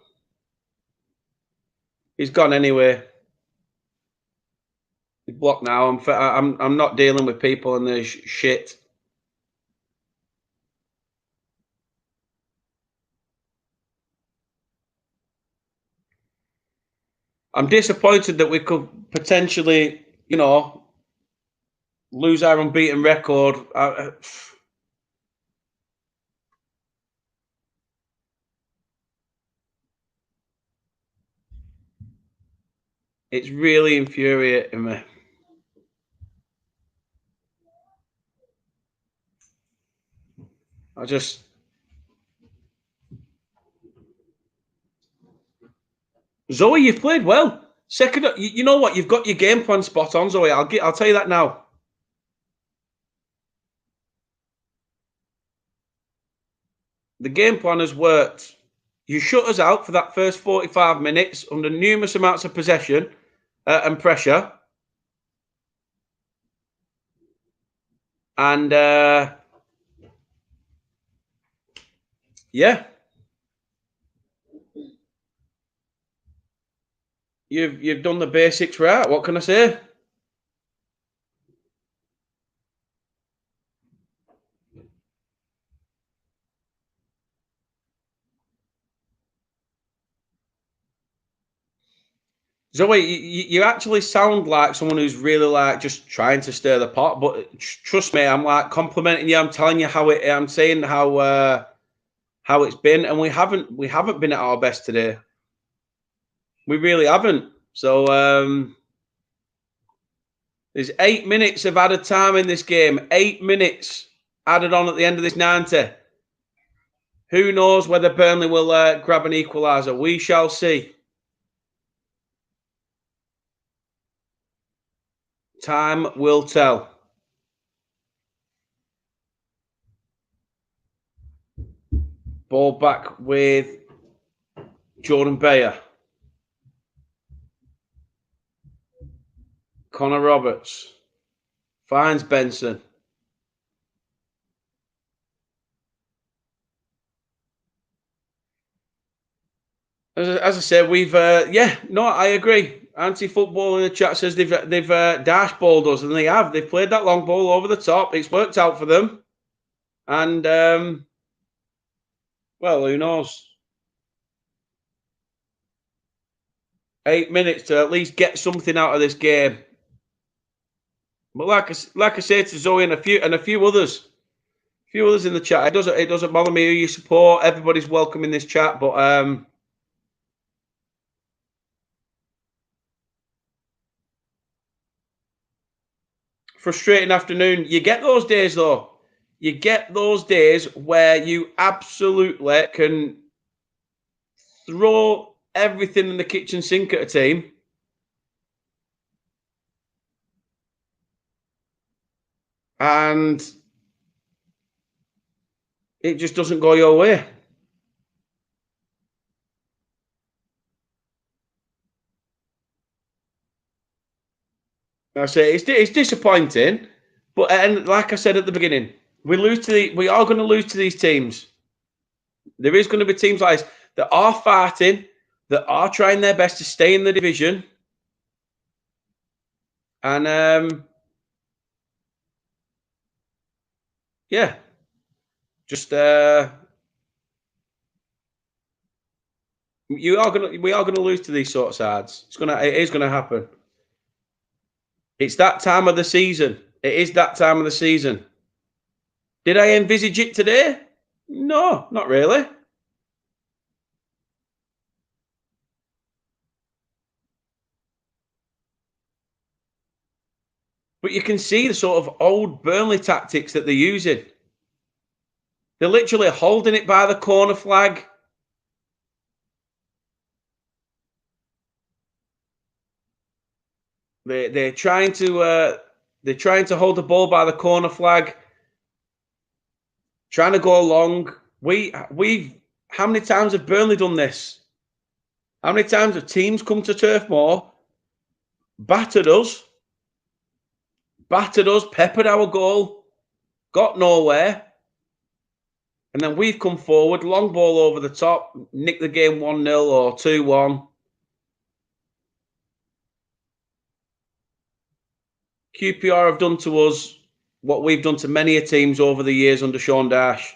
He's gone anyway. He's blocked now. I'm not dealing with people and there's shit. I'm disappointed that we could potentially, lose our unbeaten record. It's really infuriating me. Zoe, you've played well. Second, you know what? You've got your game plan spot on, Zoe. I'll tell you that now. The game plan has worked. You shut us out for that first 45 minutes under numerous amounts of possession and pressure. And yeah, you've done the basics right. What can I say? Zoe, you actually sound like someone who's really like just trying to stir the pot. But trust me, I'm like complimenting you. I'm telling you how it. I'm saying how it's been, and we haven't been at our best today. We really haven't. So there's 8 minutes of added time in this game. 8 minutes added on at the end of this 90. Who knows whether Burnley will grab an equaliser? We shall see. Time will tell. Ball back with Jordan Bayer. Connor Roberts finds Benson. As I said, we've I agree. Anti-football in the chat says they've dashballed us, and they have. They've played that long ball over the top. It's worked out for them, and well, who knows? 8 minutes to at least get something out of this game. But like I say to Zoe and a few others in the chat, it doesn't bother me who you support. Everybody's welcome in this chat, but frustrating afternoon. You get those days though. You get those days where you absolutely can throw everything in the kitchen sink at a team. And it just doesn't go your way. I say it's disappointing, but and like I said at the beginning, we are going to lose to these teams. There is going to be teams like this that are fighting, that are trying their best to stay in the division, and yeah, just we are going to lose to these sort of sides. It is gonna happen. It's that time of the season. It is that time of the season. Did I envisage it today? No, not really. But you can see the sort of old Burnley tactics that they're using. They're literally holding it by the corner flag. They're trying to hold the ball by the corner flag, trying to go along. How many times have Burnley done this? How many times have teams come to Turf Moor, battered us, peppered our goal, got nowhere, and then we've come forward, long ball over the top, nick the game 1-0 or 2-1. QPR have done to us what we've done to many teams over the years under Sean Dyche.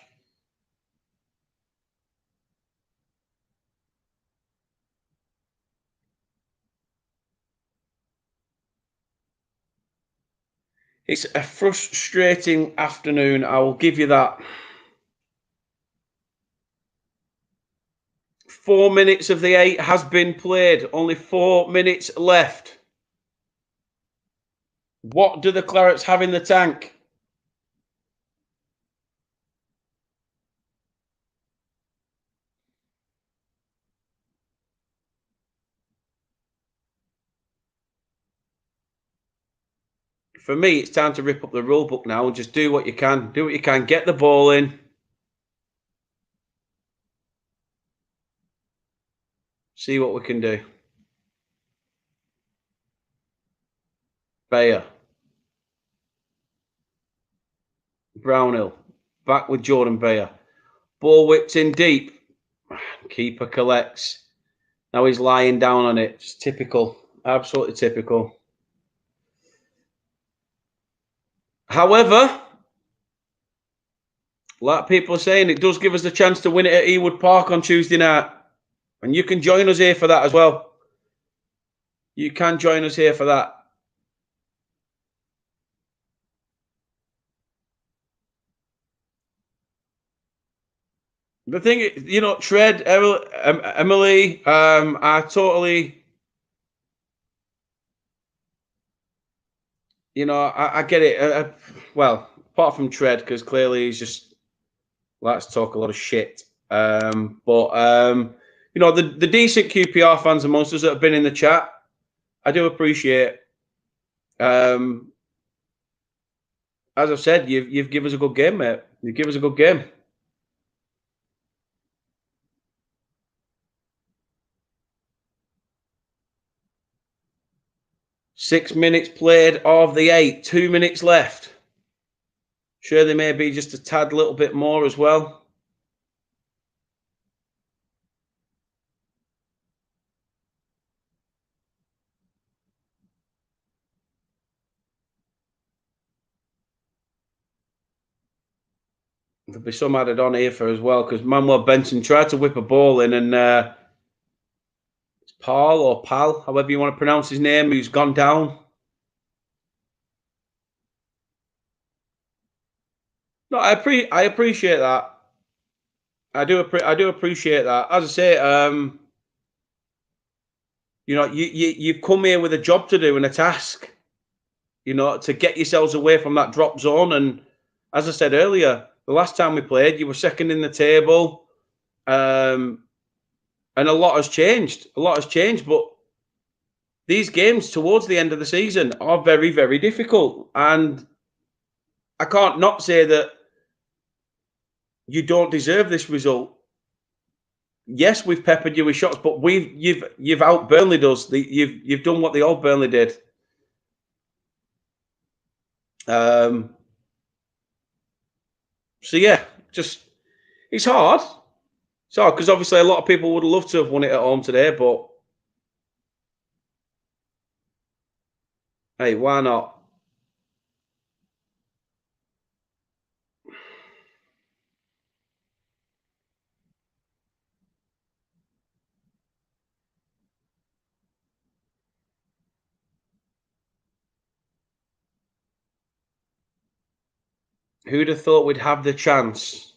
It's a frustrating afternoon. I will give you that. 4 minutes of the 8 has been played. Only 4 minutes left. What do the Clarets have in the tank? For me, it's time to rip up the rule book now and just do what you can. Do what you can. Get the ball in. See what we can do. Bayer. Brownhill. Back with Jordan Bayer. Ball whipped in deep. Keeper collects. Now he's lying down on it. It's typical. Absolutely typical. However, like people are saying, it does give us the chance to win it at Ewood Park on Tuesday night. And you can join us here for that as well. You can join us here for that. The thing, you know, Tread, Emily, I totally, you know, I get it. Well, apart from Tread, because clearly he's just likes to talk a lot of shit. You know, the decent QPR fans amongst us that have been in the chat, I do appreciate. As I've said, you've given us a good game, mate. You give us a good game. Six minutes played of the 8. 2 minutes left. Sure, there may be just a tad little bit more as well. There'll be some added on here for as well because Manuel Benson tried to whip a ball in and it's Paul or Pal, however you want to pronounce his name, who's gone down. No, I appreciate that. I do appreciate that. As I say, you know, you've come here with a job to do and a task, you know, to get yourselves away from that drop zone. And as I said earlier, the last time we played, you were second in the table, and a lot has changed. A lot has changed, but these games towards the end of the season are very, very difficult. And I can't not say that you don't deserve this result. Yes, we've peppered you with shots, but you've out Burnley us. You've done what the old Burnley did. So yeah, just it's hard. It's hard because obviously a lot of people would love to have won it at home today, but hey, why not? Who'd have thought we'd have the chance?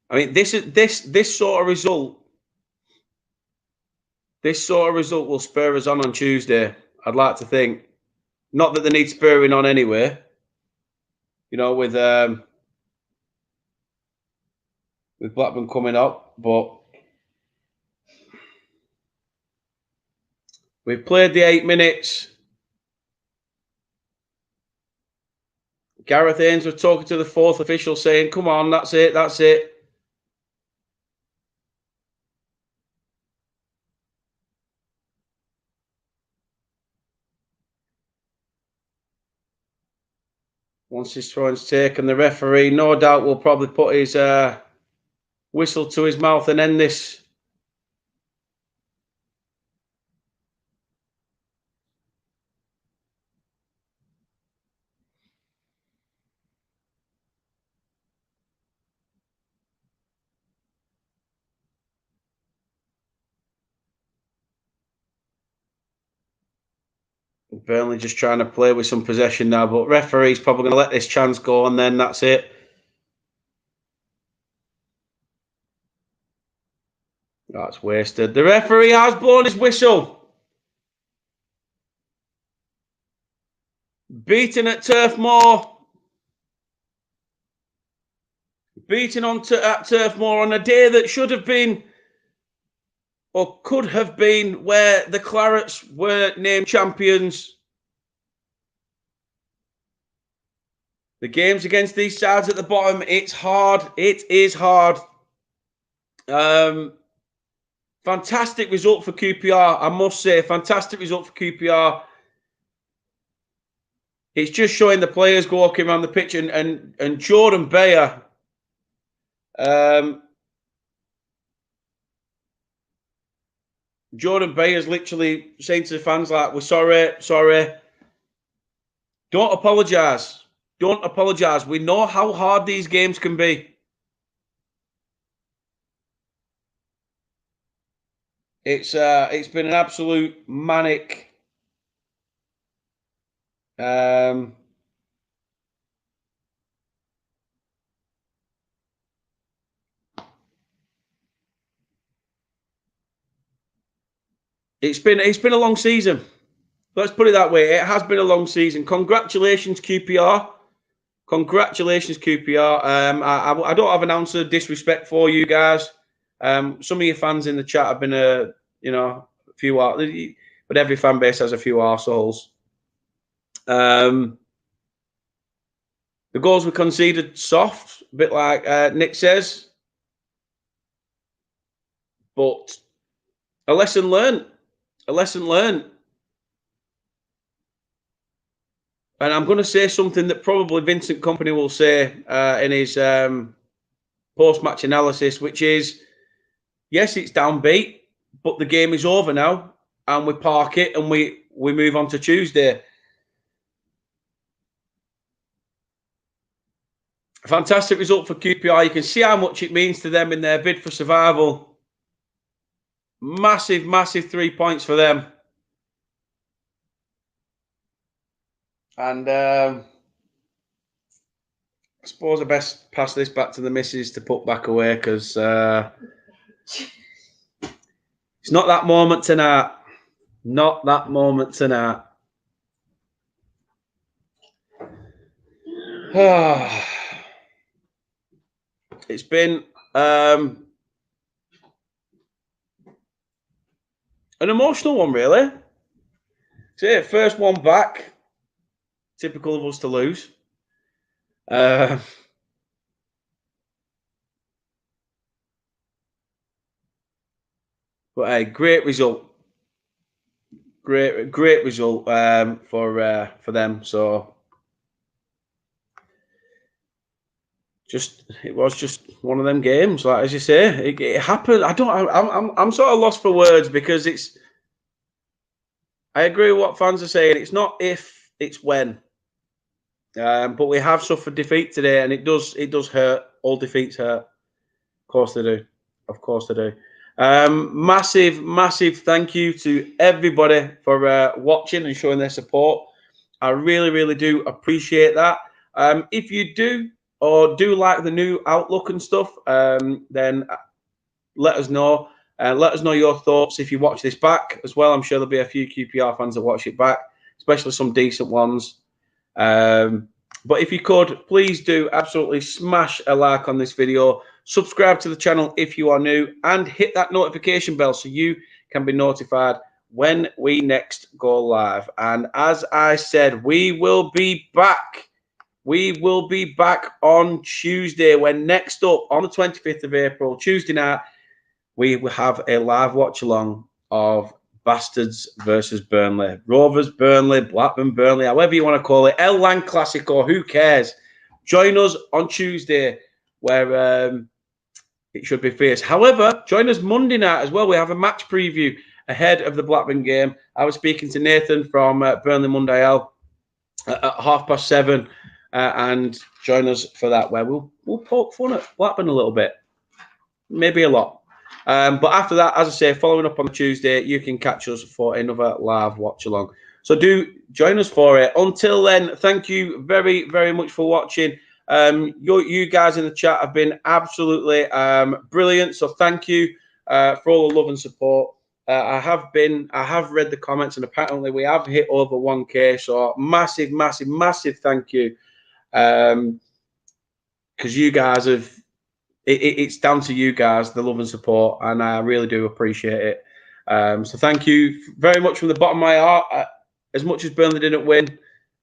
I mean, this sort of result. This sort of result will spur us on Tuesday. I'd like to think. Not that they need spurring on anyway. You know, with Blackburn coming up, but we've played the 8 minutes. Gareth Ainsworth talking to the fourth official saying, come on, that's it, that's it. Once his throw-in's taken, the referee, no doubt, will probably put his whistle to his mouth and end this. Burnley just trying to play with some possession now, but referee's probably going to let this chance go, and then that's it. That's wasted. The referee has blown his whistle. Beaten at Turf Moor. Beaten at Turf Moor on a day that should have been, or could have been, where the Clarets were named champions. The games against these sides at the bottom, it's hard. It is hard. Fantastic result for QPR, I must say. Fantastic result for QPR. It's just showing the players walking around the pitch, and Jordan Bayer. Jordan Bayer's literally saying to the fans, like, we're sorry. Don't apologise. Don't apologise. We know how hard these games can be. It's been an absolute manic it's been a long season. Let's put it that way. It has been a long season. Congratulations, QPR. Congratulations, QPR. I don't have an ounce of disrespect for you guys. Some of your fans in the chat have been a few, but every fan base has a few arseholes. The goals were conceded soft, a bit like Nick says, but a lesson learned. A lesson learned. And I'm going to say something that probably Vincent Kompany will say in his post-match analysis, which is, yes, it's downbeat, but the game is over now, and we park it and we move on to Tuesday. Fantastic result for QPR. You can see how much it means to them in their bid for survival. Massive, massive 3 points for them. And I suppose I best pass this back to the missus to put back away, because it's not that moment tonight. Not that moment tonight. It's been an emotional one, really. See, first one back. Typical of us to lose. But a great result. Great result for them. So it was just one of them games, like as you say, it happened. I'm sort of lost for words, because I agree with what fans are saying. It's not if, it's when. But we have suffered defeat today, and it does hurt. All defeats hurt. Of course they do. Of course they do. Massive thank you to everybody for watching and showing their support. I really do appreciate that. If you do like the new outlook and stuff, then let us know. Let us know your thoughts if you watch this back as well. I'm sure there'll be a few QPR fans that watch it back, especially some decent ones. But if you could, please do absolutely smash a like on this video. Subscribe to the channel if you are new, and hit that notification bell so you can be notified when we next go live. And as I said, we will be back. We will be back on Tuesday, when next up on the 25th of April, Tuesday night, we will have a live watch along of Bastards versus Burnley. Rovers Burnley, Blackburn Burnley, however you want to call it. El Lang Classico, who cares? Join us on Tuesday, where it should be fierce. However, join us Monday night as well. We have a match preview ahead of the Blackburn game. I was speaking to Nathan from Burnley Mundial at 7:30, and join us for that, where we'll poke fun at Blackburn a little bit, maybe a lot. But after that, as I say, following up on Tuesday, you can catch us for another live watch along. So do join us for it. Until then, thank you very, very much for watching. You guys in the chat have been absolutely brilliant. So thank you for all the love and support. I have read the comments, and apparently we have hit over 1K. So massive, massive, massive thank you. Because you guys have, it's down to you guys, the love and support, and I really do appreciate it. So thank you very much from the bottom of my heart. As much as Burnley didn't win,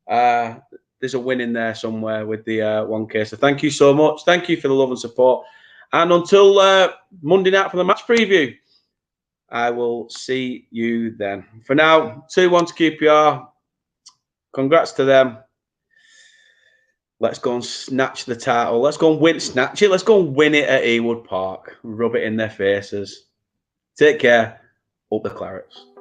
there's a win in there somewhere with the 1K. So thank you so much. Thank you for the love and support. And until Monday night for the match preview, I will see you then. For now, 2-1 to QPR. Congrats to them. Let's go and snatch the title. Let's go and snatch it. Let's go and win it at Ewood Park. Rub it in their faces. Take care. Up the Clarets.